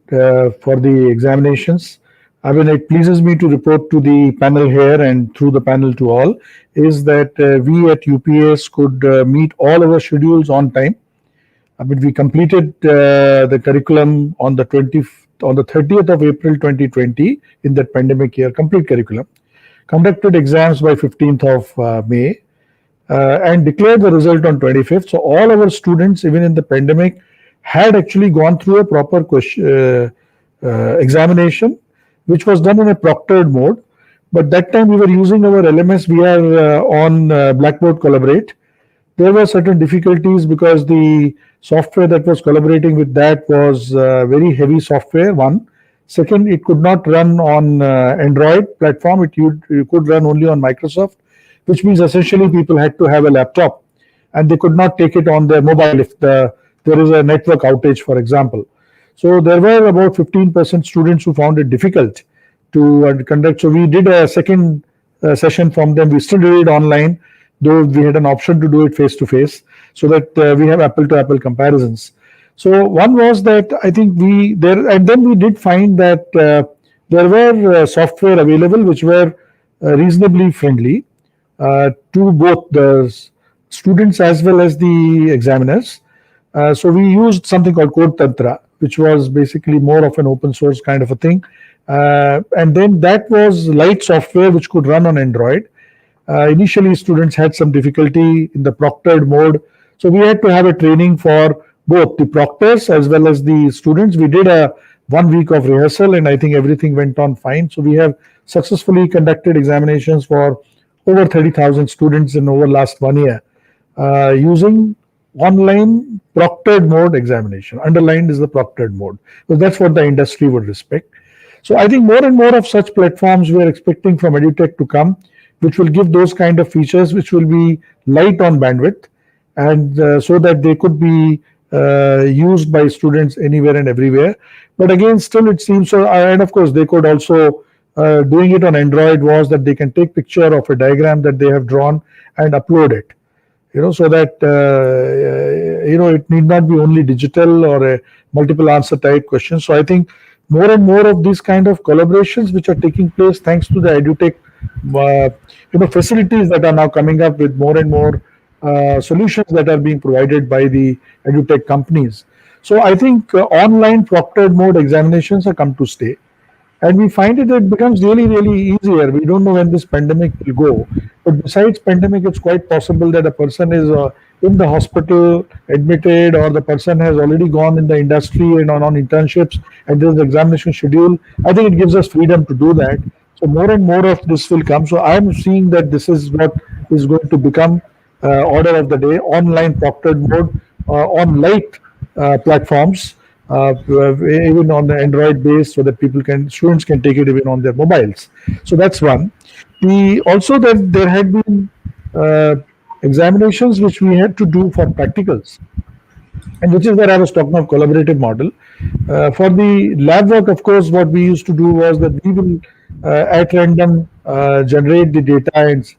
for the examinations. I mean, it pleases me to report to the panel here and through the panel to all, is that we at UPS could meet all our schedules on time. I mean, we completed the curriculum on the 30th of April 2020 in that pandemic year, complete curriculum. Conducted exams by 15th of May. And declared the result on 25th. So all our students, even in the pandemic, had actually gone through a proper examination, which was done in a proctored mode. But that time we were using our LMS. We are on Blackboard Collaborate. There were certain difficulties because the software that was collaborating with that was very heavy software, one. Second, it could not run on Android platform. You could run only on Microsoft. which means essentially people had to have a laptop and they could not take it on their mobile if there is a network outage, for example. So there were about 15% students who found it difficult to conduct. So we did a second session from them. We still did it online, though we had an option to do it face to face, so that we have apple to apple comparisons. So one was that I think we there, and then we did find that there were software available which were reasonably friendly to both the students as well as the examiners. So we used something called Code Tantra, which was basically more of an open source kind of a thing. And then that was light software which could run on Android. Initially, students had some difficulty in the proctored mode. So we had to have a training for both the proctors as well as the students. We did a 1 week of rehearsal and I think everything went on fine. So we have successfully conducted examinations for over 30,000 students in over last 1 year using online proctored mode examination. Underlined is the proctored mode, because that's what the industry would respect. So I think more and more of such platforms we are expecting from EdTech to come, which will give those kind of features which will be light on bandwidth, and so that they could be used by students anywhere and everywhere. But again, still it seems so, and of course they could also doing it on Android was that they can take picture of a diagram that they have drawn and upload it, so that it need not be only digital or a multiple answer type question. So I think more and more of these kind of collaborations which are taking place thanks to the EdTech facilities that are now coming up with more and more solutions that are being provided by the EdTech companies. So I think online proctored mode examinations have come to stay. And we find it becomes really, really easier. We don't know when this pandemic will go. But besides pandemic, it's quite possible that a person is in the hospital, admitted, or the person has already gone in the industry and on internships, and there's an examination schedule. I think it gives us freedom to do that. So more and more of this will come. So I'm seeing that this is what is going to become order of the day, online proctored mode on light platforms. Even on the Android base, so that students can take it even on their mobiles. So that's one. Also that there had been examinations which we had to do for practicals, and which is where I was talking of collaborative model. For the lab work, of course, what we used to do was that we will at random generate the data and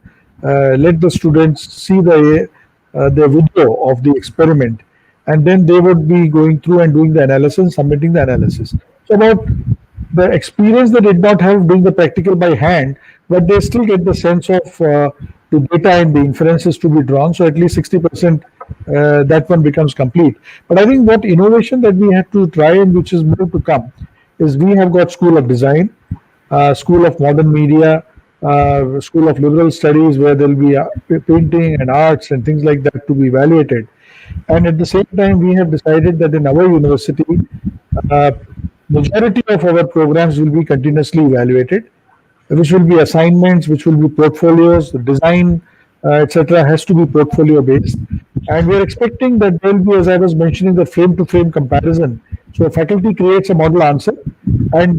let the students see the video of the experiment, and then they would be going through and doing the analysis, submitting the analysis. So about the experience they did not have doing the practical by hand, but they still get the sense of the data and the inferences to be drawn. So at least 60% that one becomes complete. But I think what innovation that we have to try, and which is more to come, is we have got School of Design, School of Modern Media, School of Liberal Studies, where there will be painting and arts and things like that to be evaluated. And at the same time, we have decided that in our university, majority of our programs will be continuously evaluated, which will be assignments, which will be portfolios, the design, etc., has to be portfolio based. And we are expecting that there will be, as I was mentioning, the frame-to-frame comparison. So a faculty creates a model answer, and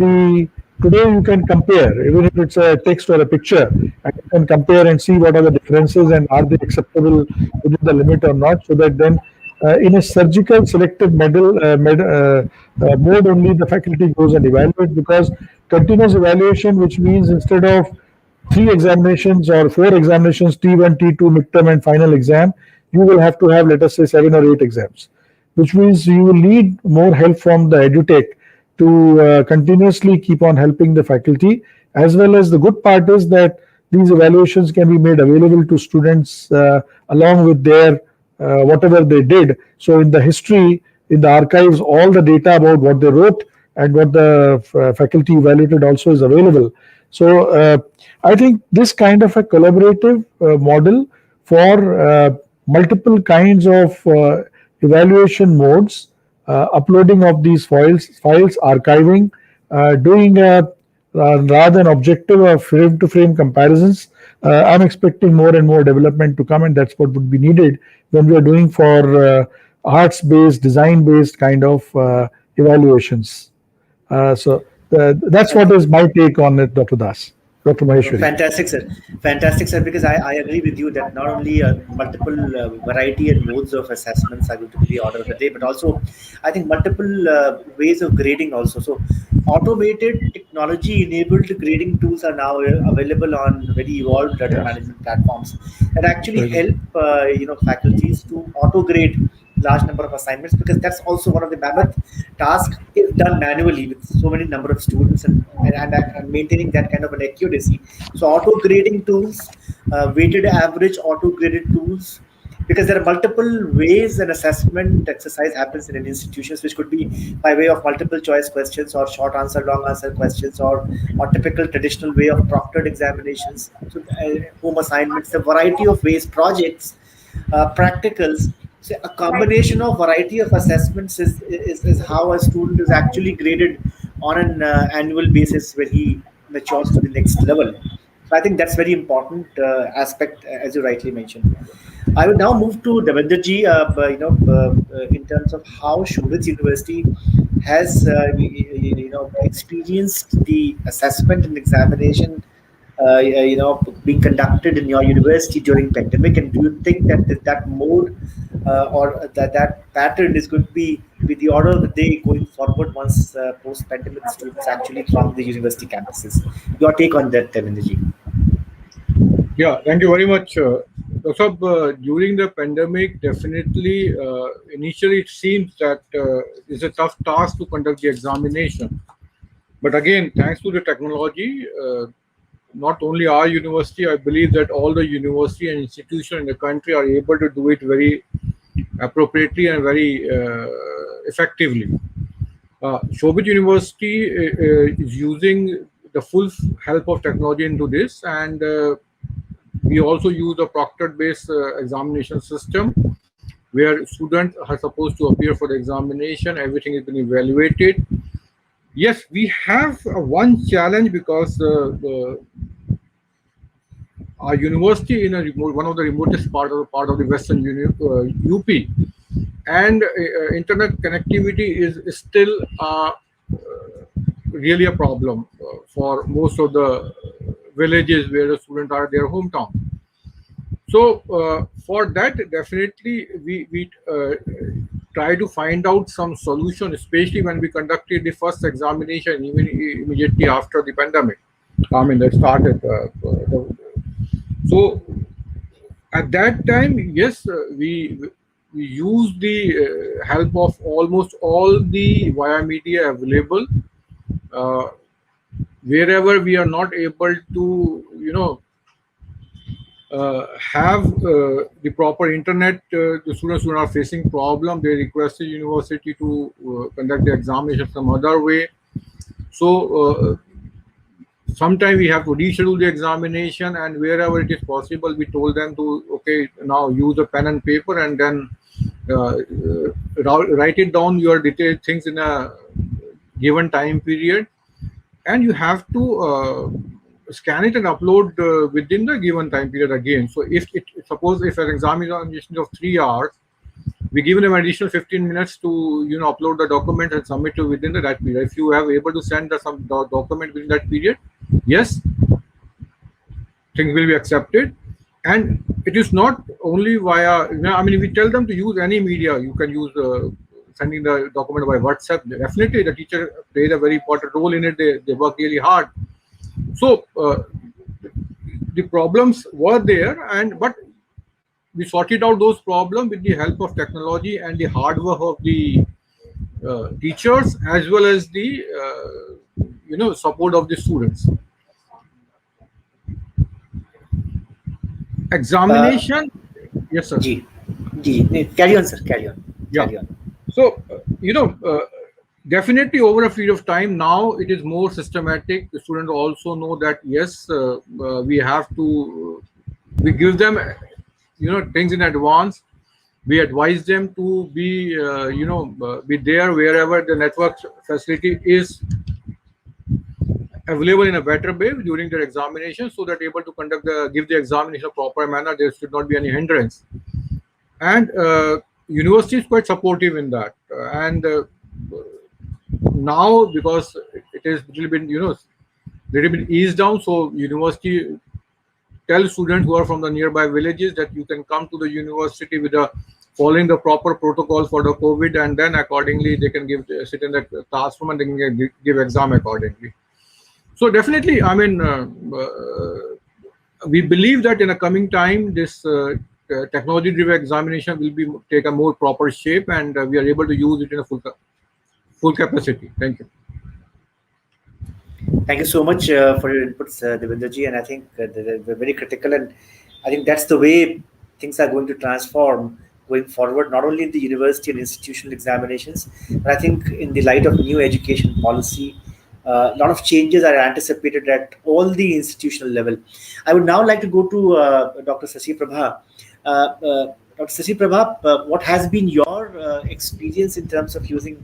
today you can compare, even if it's a text or a picture, and you can compare and see what are the differences and are they acceptable within the limit or not, so that then in a surgical selective mode only the faculty goes and evaluate, because continuous evaluation, which means instead of 3 examinations or 4 examinations, T1, T2, midterm and final exam, you will have to have, let us say, 7 or 8 exams, which means you will need more help from the EdTech to continuously keep on helping the faculty. As well as the good part is that these evaluations can be made available to students along with their whatever they did. So in the history, in the archives, all the data about what they wrote and what the faculty evaluated also is available. So I think this kind of a collaborative model for multiple kinds of evaluation modes, uploading of these files, archiving, doing rather than objective or frame-to-frame comparisons. I'm expecting more and more development to come, and that's what would be needed when we are doing for arts-based, design-based kind of evaluations. So that's what is my take on it, Dr. Das. Dr. Maheshwari. Fantastic, sir. Fantastic, sir, because I agree with you that not only multiple variety and modes of assessments are going to be the order of the day, but also I think multiple ways of grading also. So automated technology-enabled grading tools are now available on very evolved data management platforms that actually help faculties to auto-grade large number of assignments, because that's also one of the mammoth tasks if done manually with so many number of students and maintaining that kind of an accuracy. So auto grading tools, weighted average auto graded tools, because there are multiple ways an assessment exercise happens in an institutions, which could be by way of multiple choice questions or short answer long answer questions, or typical traditional way of proctored examinations, so home assignments, a variety of ways, projects, practicals. So a combination of variety of assessments is how a student is actually graded on an annual basis when he matures to the next level. So I think that's very important aspect, as you rightly mentioned. I will now move to Davinder ji, in terms of how Shobhit University has, experienced the assessment and examination, being conducted in your university during pandemic, and do you think that mode or that pattern is going to be the order of the day going forward once post-pandemic students actually throng the university campuses? Your take on that, Davinder ji? Yeah, thank you very much. During the pandemic, definitely, initially it seems that it's a tough task to conduct the examination. But again, thanks to the technology, not only our university, I believe that all the university and institutions in the country are able to do it very appropriately and very effectively. Shobhit University is using the full help of technology into this, and we also use a proctored-based examination system where students are supposed to appear for the examination. Everything has been evaluated. Yes, we have one challenge because our university in one of the remotest part of the Western UP, and internet connectivity is still really a problem for most of the villages where the students are their hometown. So for that, definitely we try to find out some solution, especially when we conducted the first examination even immediately after the pandemic. I mean, that started. So at that time, yes, we used the help of almost all the via media available. Wherever we are not able to, have the proper internet, the students who are facing problem, they requested university to conduct the examination some other way. So sometimes we have to reschedule the examination, and wherever it is possible, we told them to, okay, now use a pen and paper, and then write it down your detailed things in a given time period, and you have to scan it and upload within the given time period again. So suppose if an examination of 3 hours, we give them an additional 15 minutes to upload the document and submit it within that period. If you have able to send some document within that period, yes, things will be accepted. And it is not only via, I mean, we tell them to use any media. You can use sending the document by WhatsApp. Definitely, the teacher plays a very important role in it. They work really hard. So the problems were there, but we sorted out those problems with the help of technology and the hard work of the teachers, as well as the support of the students. Examination. Yes, sir. Carry on, sir. Carry on. Yeah. Carry on. So definitely over a period of time now it is more systematic. The students also know that yes, we have to. We give them things in advance. We advise them to be be there wherever the network facility is available in a better way during their examination, so that able to give the examination in a proper manner. There should not be any hindrance, and university is quite supportive in that. And now, because it has been little bit eased down. So university tell students who are from the nearby villages that you can come to the university with the following the proper protocols for the COVID, and then accordingly they can sit in the classroom and they can give exam accordingly. So definitely, I mean, we believe that in a coming time, this technology-driven examination will take a more proper shape, and we are able to use it in a full capacity. Thank you. Thank you so much for your inputs, Davinder ji, and I think they're very critical, and I think that's the way things are going to transform going forward, not only in the university and institutional examinations, but I think in the light of new education policy, a lot of changes are anticipated at all the institutional level. I would now like to go to Dr. Sasipraba. Dr. Sasipraba, what has been your experience in terms of using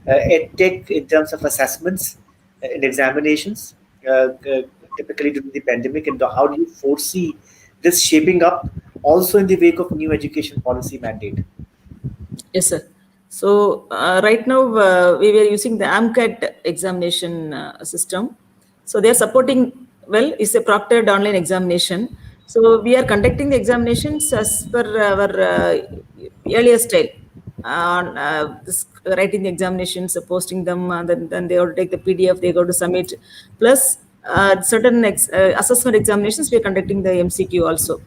EdTech in terms of assessments in examinations, typically during the pandemic, and how do you foresee this shaping up also in the wake of new education policy mandate? Yes, sir. So right now we were using the AMCAT examination system. So they are supporting, well, it's a proctored online examination. So we are conducting the examinations as per our earlier style. Writing the examinations, posting them, and then they have to take the PDF, they go to submit. Plus certain assessment examinations, we are conducting the MCQ also.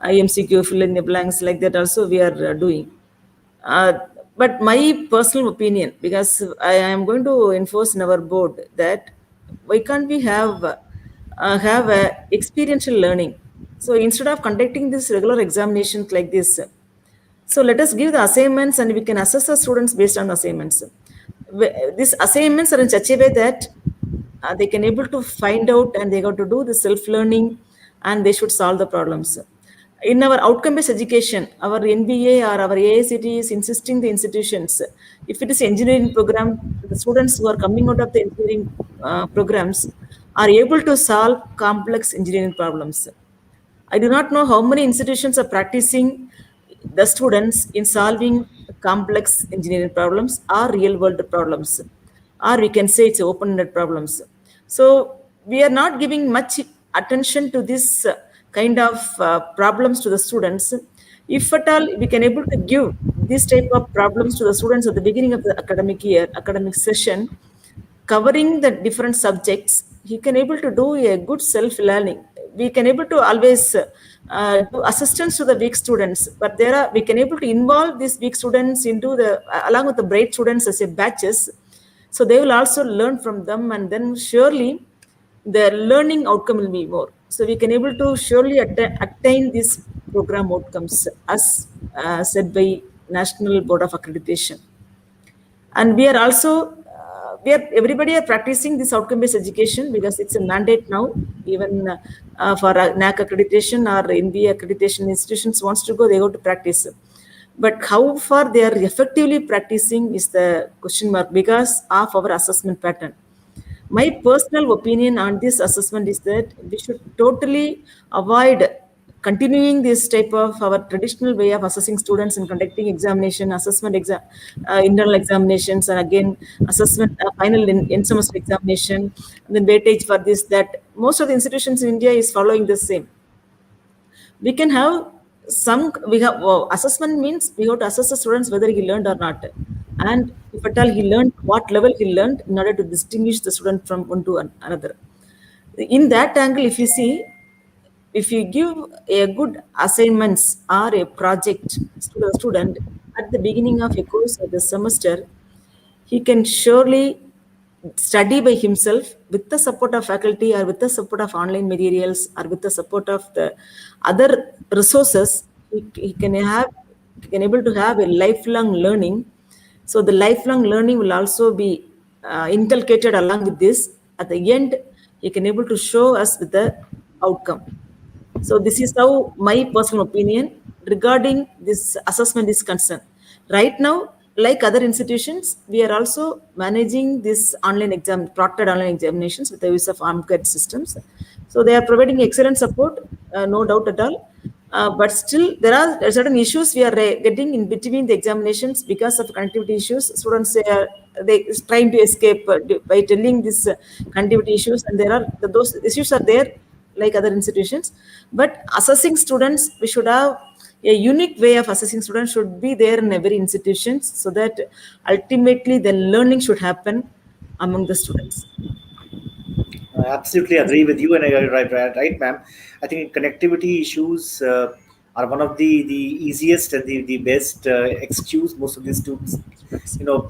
MCQ, fill in the blanks, like that also we are doing. But my personal opinion, because I am going to enforce in our board that why can't we have a experiential learning? So instead of conducting these regular examinations like this, so let us give the assignments and we can assess the students based on the assignments. These assignments are in such a way that they can able to find out and they got to do the self-learning and they should solve the problems. In our outcome-based education, our NBA or our AICT is insisting the institutions, if it is engineering program, the students who are coming out of the engineering programs are able to solve complex engineering problems. I do not know how many institutions are practicing the students in solving complex engineering problems or real world problems, or we can say it's open-ended problems. So we are not giving much attention to this kind of problems to the students. If at all we can able to give this type of problems to the students at the beginning of the academic year, academic session, covering the different subjects, he can able to do a good self-learning. We can able to always do assistance to the weak students, but we can able to involve these weak students into along with the bright students as a batches. So they will also learn from them, and then surely the learning outcome will be more. So we can able to surely attain these program outcomes as said by National Board of Accreditation. And we are also everybody are practicing this outcome-based education because it's a mandate now. Even for NAC accreditation or NBA accreditation institutions wants to go, they go to practice. But how far they are effectively practicing is the question mark because of our assessment pattern. My personal opinion on this assessment is that we should totally avoid continuing this type of our traditional way of assessing students and conducting examination, assessment internal examinations, and again assessment final in semester examination, and then weightage for this, that most of the institutions in India is following the same. We can have assessment means we have to assess the students whether he learned or not, and if at all he learned, what level he learned, in order to distinguish the student from one to another. In that angle, if you see, if you give a good assignments or a project to the student at the beginning of a course or the semester, he can surely study by himself with the support of faculty or with the support of online materials or with the support of the other resources. He can able to have a lifelong learning. So the lifelong learning will also be inculcated along with this. At the end, he can able to show us with the outcome. So this is how my personal opinion regarding this assessment is concerned. Right now, like other institutions, we are also managing this proctored online examinations with the use of AMCAT systems. So they are providing excellent support, no doubt at all. But still, there are certain issues we are getting in between the examinations because of connectivity issues. Students they trying to escape by telling this connectivity issues, and there are those issues are there like other institutions. But assessing students, we should have a unique way of assessing students should be there in every institution, so that ultimately the learning should happen among the students. I absolutely agree with you, and right, ma'am. I think connectivity issues are one of the easiest and the best excuse most of these students,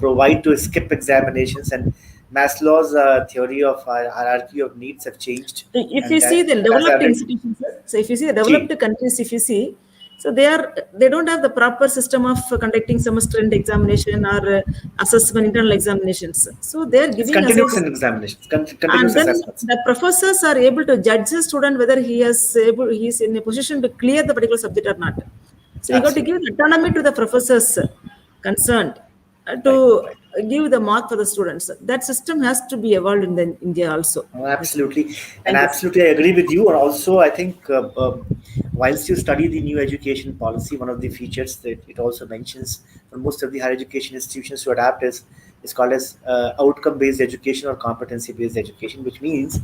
provide to skip examinations. And Maslow's theory of hierarchy of needs have changed, If you and see the as I developed read, institutions, so if you see the Gee, developed countries, if you see, so they don't have the proper system of conducting semester end examination or assessment internal examinations. So they are it's giving continuous assignments, in examinations, and continuous then assessments. the professors are able to judge the student whether he is in a position to clear the particular subject or not. So we got to give Absolutely. autonomy to the professors concerned Right, to right. give the mark for the students. That system has to be evolved in India also. Oh, absolutely, and Thank you. absolutely, I agree with you. And also, I think whilst you study the new education policy, one of the features that it also mentions for most of the higher education institutions to adapt is called as outcome-based education or competency-based education, which means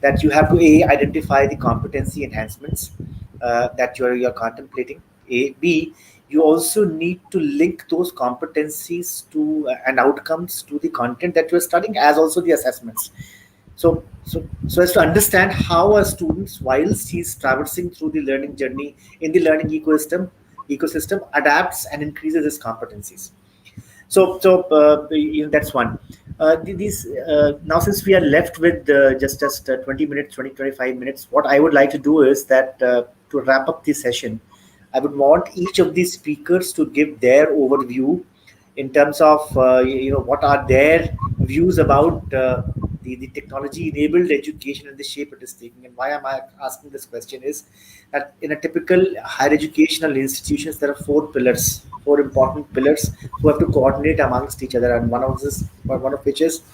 that you have to identify the competency enhancements that you're contemplating. B, you also need to link those competencies to and outcomes to the content that you're studying, as also the assessments. So as to understand how a student, whilst he's traversing through the learning journey in the learning ecosystem adapts and increases his competencies. That's one. These Now, since we are left with just 20 minutes, 25 minutes, what I would like to do is that to wrap up this session, I would want each of these speakers to give their overview in terms of what are their views about the technology enabled education and the shape it is taking. And why am I asking this question is that in a typical higher educational institutions there are four important pillars who have to coordinate amongst each other, and one of which is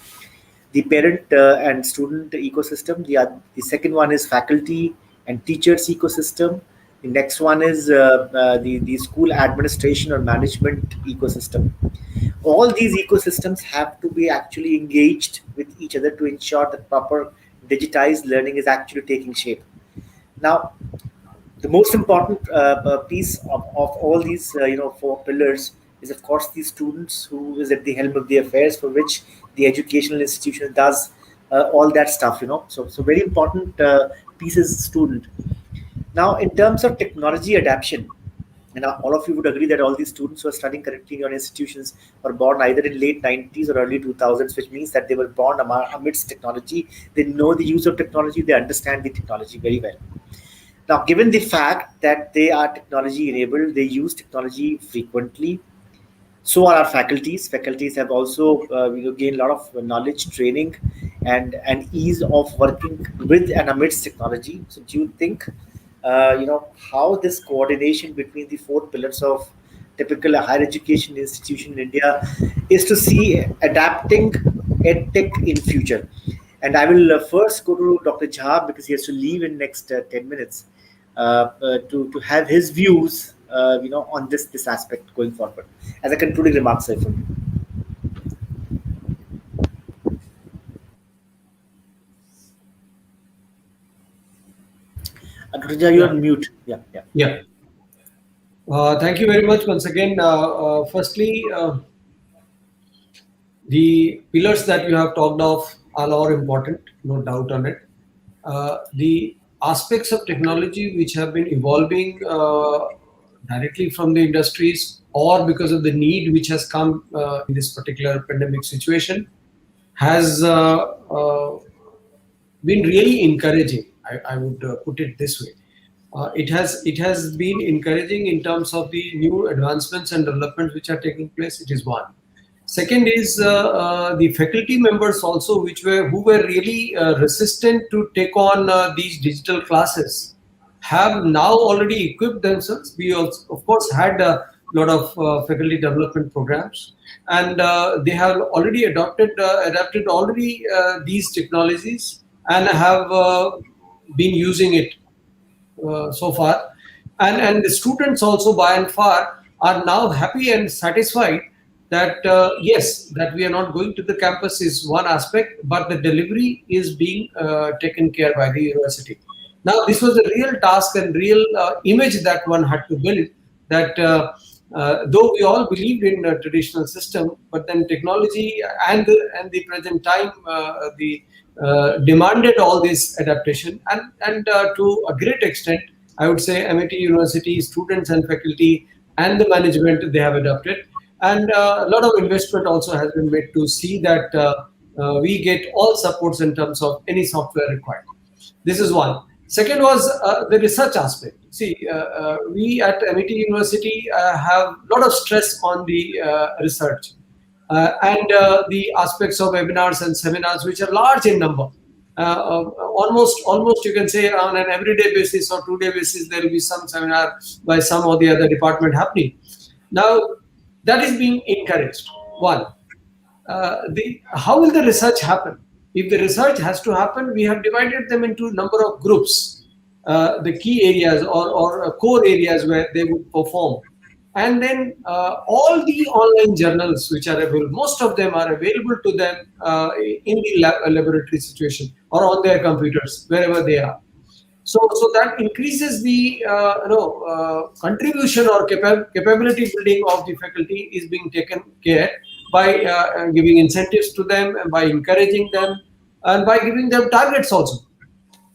the parent and student ecosystem. The second one is faculty and teachers ecosystem. The next one is the school administration or management ecosystem. All these ecosystems have to be actually engaged with each other to ensure that proper digitized learning is actually taking shape. Now, the most important piece of all these four pillars is of course the students who is at the helm of the affairs, for which the educational institution does all that stuff. So very important piece is student. Now, in terms of technology adaptation, and all of you would agree that all these students who are studying currently in your institutions were born either in late 90s or early 2000s, which means that they were born amidst technology. They know the use of technology, they understand the technology very well. Now, given the fact that they are technology enabled, they use technology frequently. So are our faculties. Faculties have also gained a lot of knowledge, training, and ease of working with and amidst technology. So, do you think, how this coordination between the four pillars of typical higher education institution in India is to see adapting EdTech in future? And I will first go to Dr. Jha because he has to leave in next 10 minutes to have his views, on this aspect going forward. As a concluding remarks, sir, from you. Dr. Jha, you're Yeah. on mute. Yeah, yeah. Yeah. Thank you very much once again. Firstly, the pillars that you have talked of are all important, no doubt on it. The aspects of technology which have been evolving directly from the industries or because of the need which has come in this particular pandemic situation has been really encouraging. I would put it this way. It has been encouraging in terms of the new advancements and developments which are taking place. It is one. Second is the faculty members also, who were really resistant to take on these digital classes, have now already equipped themselves. We also, of course, had a lot of faculty development programs, and they have already adapted already these technologies and have been using it so far. And the students also by and far are now happy and satisfied that yes, that we are not going to the campus is one aspect, but the delivery is being taken care by the university. Now, this was a real task and real image that one had to build, that though we all believed in a traditional system, but then technology and the present time demanded all this adaptation, and to a great extent, I would say Amity University students and faculty and the management, they have adapted, and a lot of investment also has been made to see that we get all supports in terms of any software required. This is one. Second was the research aspect. See, we at Amity University have a lot of stress on the research and the aspects of webinars and seminars, which are large in number. Almost you can say on an everyday basis or 2-day basis, there will be some seminar by some or the other department happening. Now, that is being encouraged. One, how will the research happen? If the research has to happen, we have divided them into a number of groups, the key areas or core areas where they would perform. And then all the online journals which are available, most of them are available to them in the laboratory situation or on their computers, wherever they are. So that increases the contribution or capability building of the faculty is being taken care by giving incentives to them and by encouraging them and by giving them targets also.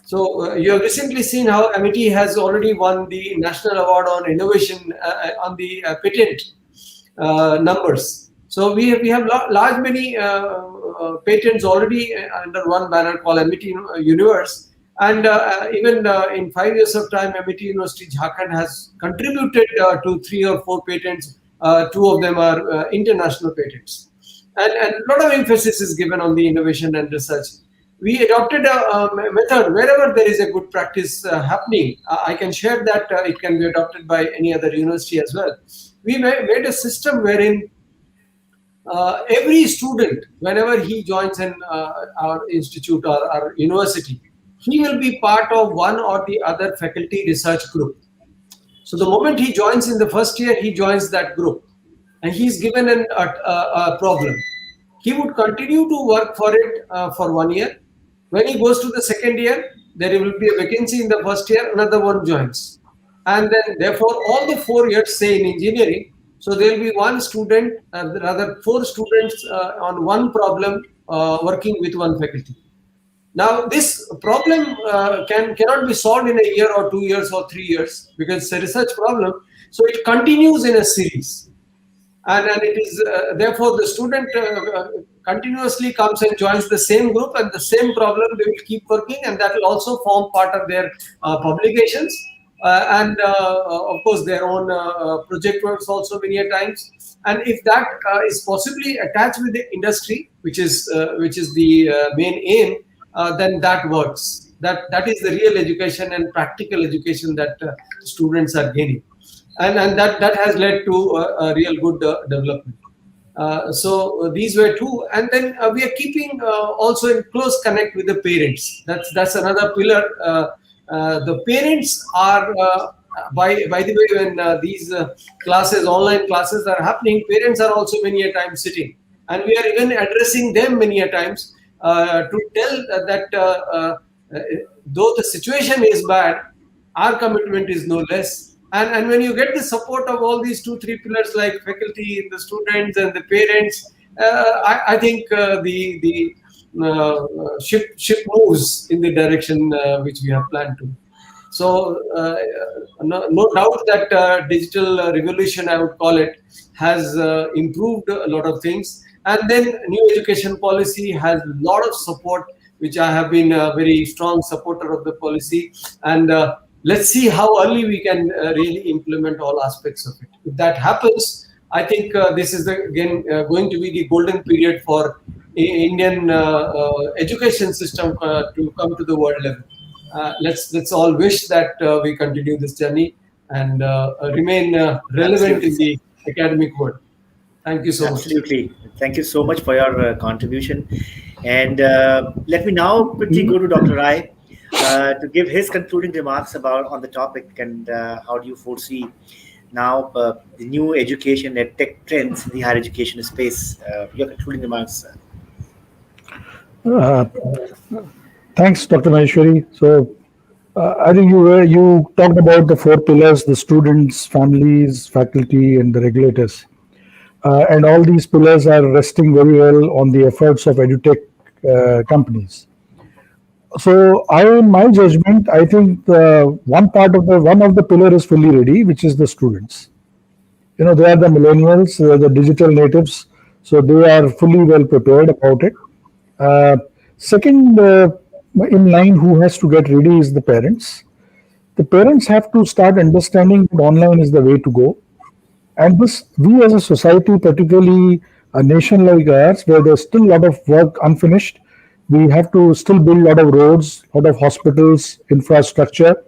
So you have recently seen how Amity has already won the national award on innovation on the patent numbers. So we have large many patents already under one banner called Amity Universe. And even in 5 years of time, Amity University Jharkhand has contributed to 3 or 4 patents. 2 of them are international patents. And a lot of emphasis is given on the innovation and research. We adopted a method wherever there is a good practice happening. I can share that it can be adopted by any other university as well. We made a system wherein every student, whenever he joins in our institute or our university, he will be part of one or the other faculty research group. So the moment he joins in the first year, he joins that group and he's given a problem. He would continue to work for it for 1 year. When he goes to the second year, there will be a vacancy in the first year, another one joins. And then therefore all the 4 years, say in engineering, so there will be one student, rather 4 students on one problem working with one faculty. Now, this problem cannot be solved in a year or 2 years or 3 years because it's a research problem. So it continues in a series. And it is therefore the student continuously comes and joins the same group and the same problem they will keep working, and that will also form part of their publications and of course their own project works also many a times. And if that is possibly attached with the industry, which is the main aim, then that works. That is the real education and practical education that students are gaining, and that has led to a real good development. So these were 2, and then we are keeping also in close connect with the parents. That's another pillar. The parents are by the way, when these classes, online classes are happening, parents are also many a time sitting, and we are even addressing them many a times to tell that though the situation is bad, our commitment is no less. And when you get the support of all these 2-3 pillars like faculty, the students, and the parents, I think the ship moves in the direction which we have planned to. So no doubt that digital revolution, I would call it, has improved a lot of things. And then new education policy has a lot of support, which I have been a very strong supporter of the policy. And let's see how early we can really implement all aspects of it. If that happens, I think this is again going to be the golden period for Indian education system to come to the world level. Let's all wish that we continue this journey and remain relevant in the academic world. Thank you so much. Absolutely. Thank you so much for your contribution. And let me now quickly go to Dr. Rai. to give his concluding remarks about on the topic, and how do you foresee now the new education and tech trends in the higher education space. Your concluding remarks. Uh, Thanks, Dr. Maheshwari. So, I think you talked about the four pillars: the students, families, faculty, and the regulators. And all these pillars are resting very well on the efforts of edutech companies. So, in my judgment, I think one of the pillar is fully ready, which is the students. They are the millennials, the digital natives, so they are fully well prepared about it. Uh, Second, in line, who has to get ready is the parents. The parents have to start understanding that online is the way to go. And this, we as a society, particularly a nation like ours, where there's still a lot of work unfinished, we have to still build a lot of roads, a lot of hospitals, infrastructure.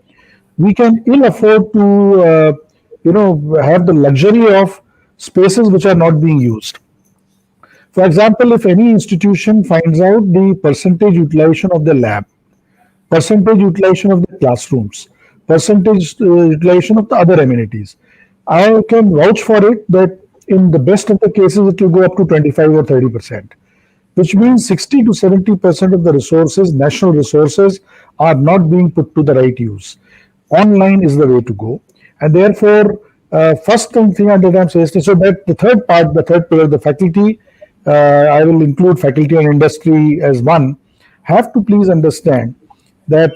We can ill afford to, have the luxury of spaces which are not being used. For example, if any institution finds out the percentage utilization of the lab, percentage utilization of the classrooms, percentage utilization of the other amenities, I can vouch for it that in the best of the cases, it will go up to 25 or 30%, which means 60 to 70% of the resources, national resources, are not being put to the right use. Online is the way to go. And therefore, first thing that I'm suggesting, so that the third part, the third pillar, the faculty, I will include faculty and industry as one, have to please understand that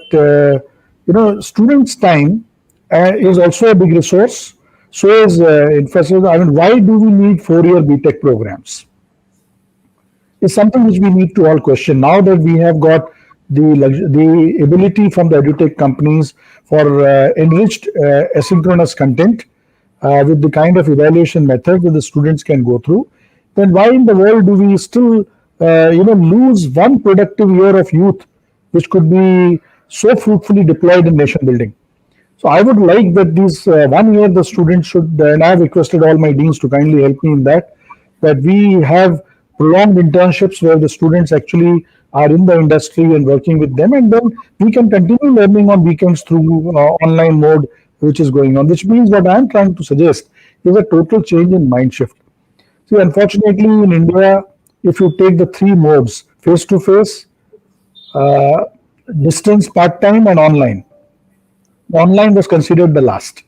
students' time is also a big resource. So is infrastructure. I mean, why do we need 4-year BTech programs? It's something which we need to all question. Now that we have got the ability from the edutech companies for enriched asynchronous content with the kind of evaluation method that the students can go through, then why in the world do we still lose one productive year of youth which could be so fruitfully deployed in nation building? So I would like that this 1 year the students should, and I have requested all my deans to kindly help me in that we have prolonged internships where the students actually are in the industry and working with them, and then we can continue learning on weekends through online mode which is going on, which means what I'm trying to suggest is a total change in mind shift. See, unfortunately in India, if you take the three modes, face-to-face, distance, part-time, and online was considered the last.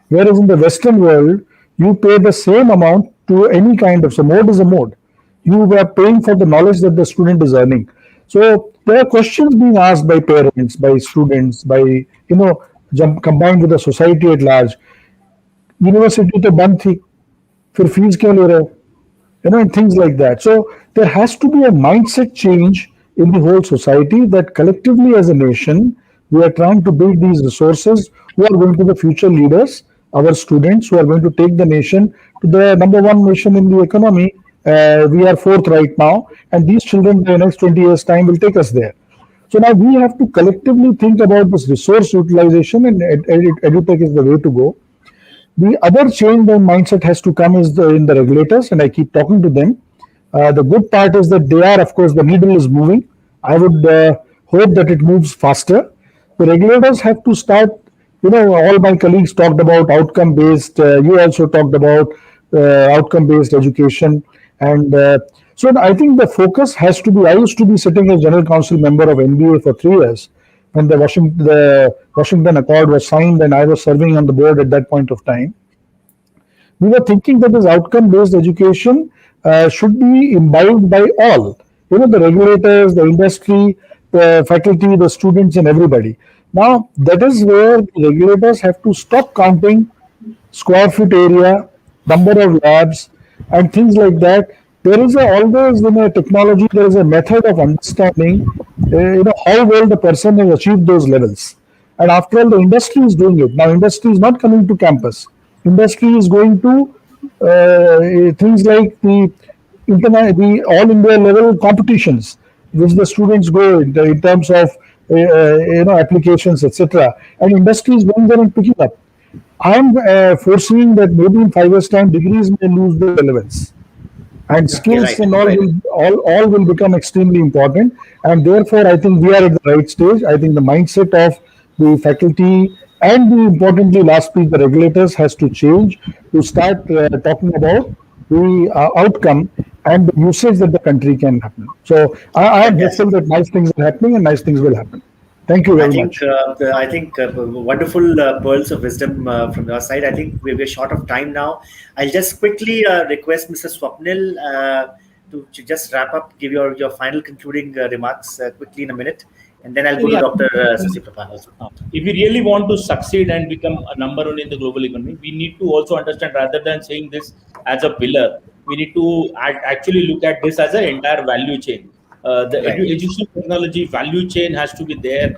Whereas in the Western world, you pay the same amount to any kind of, so mode is a mode. You were paying for the knowledge that the student is earning. So there are questions being asked by parents, by students, by, combined with the society at large. University to band thi, fir fees kyun le rahe ho? And things like that. So there has to be a mindset change in the whole society that collectively as a nation, we are trying to build these resources who are going to be the future leaders, our students who are going to take the nation to the number one nation in the economy. We are fourth right now, and these children in the next 20 years' time will take us there. So now we have to collectively think about this resource utilization, and edutech is the way to go. The other change in mindset has to come is in the regulators, and I keep talking to them. The good part is that they are, of course, the needle is moving. I would hope that it moves faster. The regulators have to start, all my colleagues talked about outcome-based, you also talked about outcome-based education. And so I think the focus has to be, I used to be sitting as General Council member of NBA for 3 years when the Washington Accord was signed, and I was serving on the board at that point of time. We were thinking that this outcome-based education should be imbibed by all, the regulators, the industry, the faculty, the students, and everybody. Now, that is where the regulators have to stop counting square foot area, number of labs, and things like that. There is always in a technology, there is a method of understanding, how well the person has achieved those levels. And after all, the industry is doing it. Now, industry is not coming to campus. Industry is going to things like the all India level competitions, which the students go in terms of applications, etc. And industry is going there and picking up. I am foreseeing that maybe in 5 years' time, degrees may lose their relevance. and skills right, and all right. all will become extremely important. And therefore, I think we are at the right stage. I think the mindset of the faculty and the importantly, last piece, the regulators has to change to start talking about the outcome and the usage that the country can happen. So I am hopeful Fantastic. that nice things are happening and nice things will happen. Thank you I very think much. wonderful pearls of wisdom from your side. I think we're short of time now. I'll just quickly request Mr. Swapnil to just wrap up, give your final concluding remarks quickly in a minute, and then I'll go to Yeah. Dr. Sasipraba also. If we really want to succeed and become a number one in the global economy, we need to also understand, rather than saying this as a pillar, we need to actually look at this as an entire value chain. The Right. education technology value chain has to be there.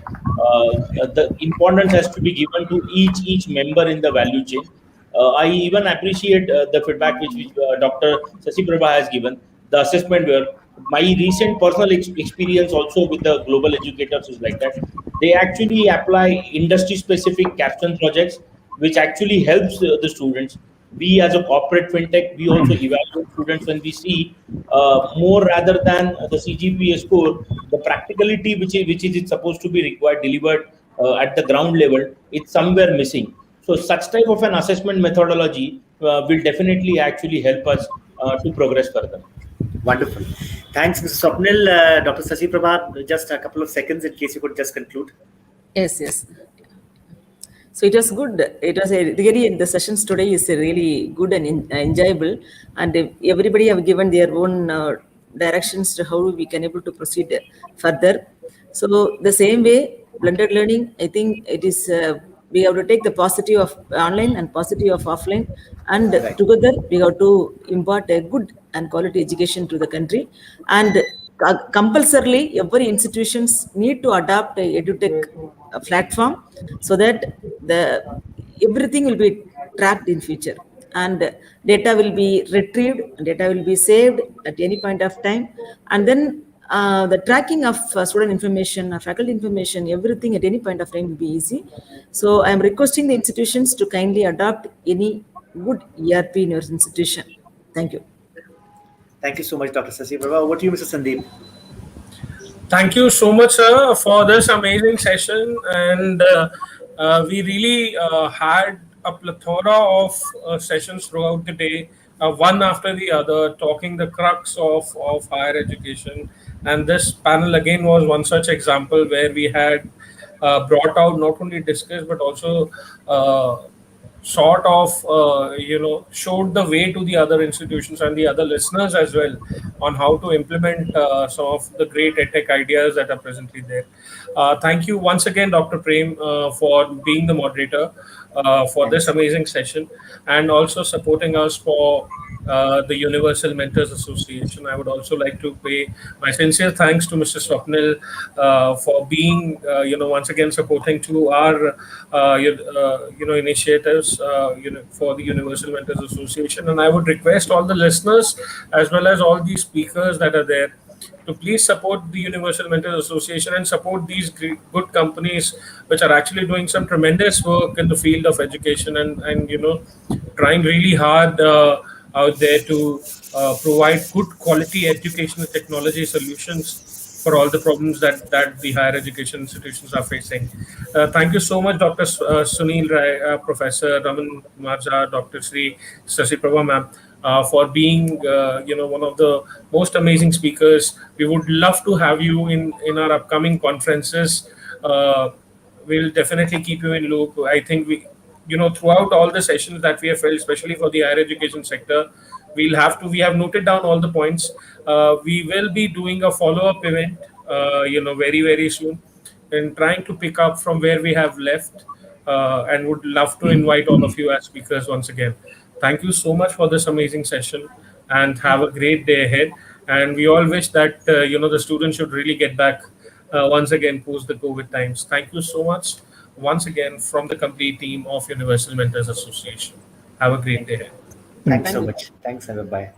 The importance has to be given to each member in the value chain. I even appreciate the feedback which Dr. Sasipraba has given. The assessment where my recent personal experience also with the global educators is like that. They actually apply industry specific capstone projects, which actually helps the students. We as a corporate fintech, we also evaluate students when we see more rather than the CGPA score, the practicality which is it supposed to be required, delivered at the ground level, it's somewhere missing. So such type of an assessment methodology will definitely actually help us to progress further. Wonderful. Thanks, Mr. Swapnil. Dr. Sasiprabha, just a couple of seconds in case you could just conclude. Yes, yes. So it was good. It was a really, the sessions today is really good and enjoyable, and everybody have given their own directions to how we can able to proceed further. So the same way, blended learning, I think it is we have to take the positive of online and positive of offline, and Right. together we have to impart a good and quality education to the country, and compulsorily every institutions need to adopt a edutech platform, so that the everything will be tracked in future, and data will be retrieved, data will be saved at any point of time, and then the tracking of student information or faculty information, everything at any point of time will be easy. So I am requesting the institutions to kindly adopt any good ERP in your institution. Thank you. Thank you so much, Dr. Sasiprabha. Over to you, Mr. Sandeep. Thank you so much, sir, for this amazing session. And we really had a plethora of sessions throughout the day, one after the other, talking the crux of higher education. And this panel again was one such example where we had brought out, not only discussed, but also sort of showed the way to the other institutions and the other listeners as well on how to implement some of the great edtech ideas that are presently there. Thank you once again, Dr. Prem, for being the moderator for this Thanks. amazing session, and also supporting us for the Universal Mentors Association. I would also like to pay my sincere thanks to Mr. Swapnil for being, once again supporting to our, initiatives, for the Universal Mentors Association. And I would request all the listeners as well as all the speakers that are there to please support the Universal Mentors Association and support these good companies which are actually doing some tremendous work in the field of education, and trying really hard out there to provide good quality educational technology solutions for all the problems that the higher education institutions are facing. Thank you so much, Dr. Sunil Rai, Professor Raman Marja, Dr. Sri Sasipraba ma'am, for being one of the most amazing speakers. We would love to have you in our upcoming conferences. We'll definitely keep you in loop. I think throughout all the sessions that we have held, especially for the higher education sector, we have noted down all the points. We will be doing a follow-up event, very, very soon, and trying to pick up from where we have left, and would love to invite all of you as speakers once again. Thank you so much for this amazing session, and have a great day ahead. And we all wish that the students should really get back once again post the COVID times. Thank you so much once again from the complete team of Universal Mentors Association. Have a great day ahead. Thanks Thank so you. much. Thanks, and bye.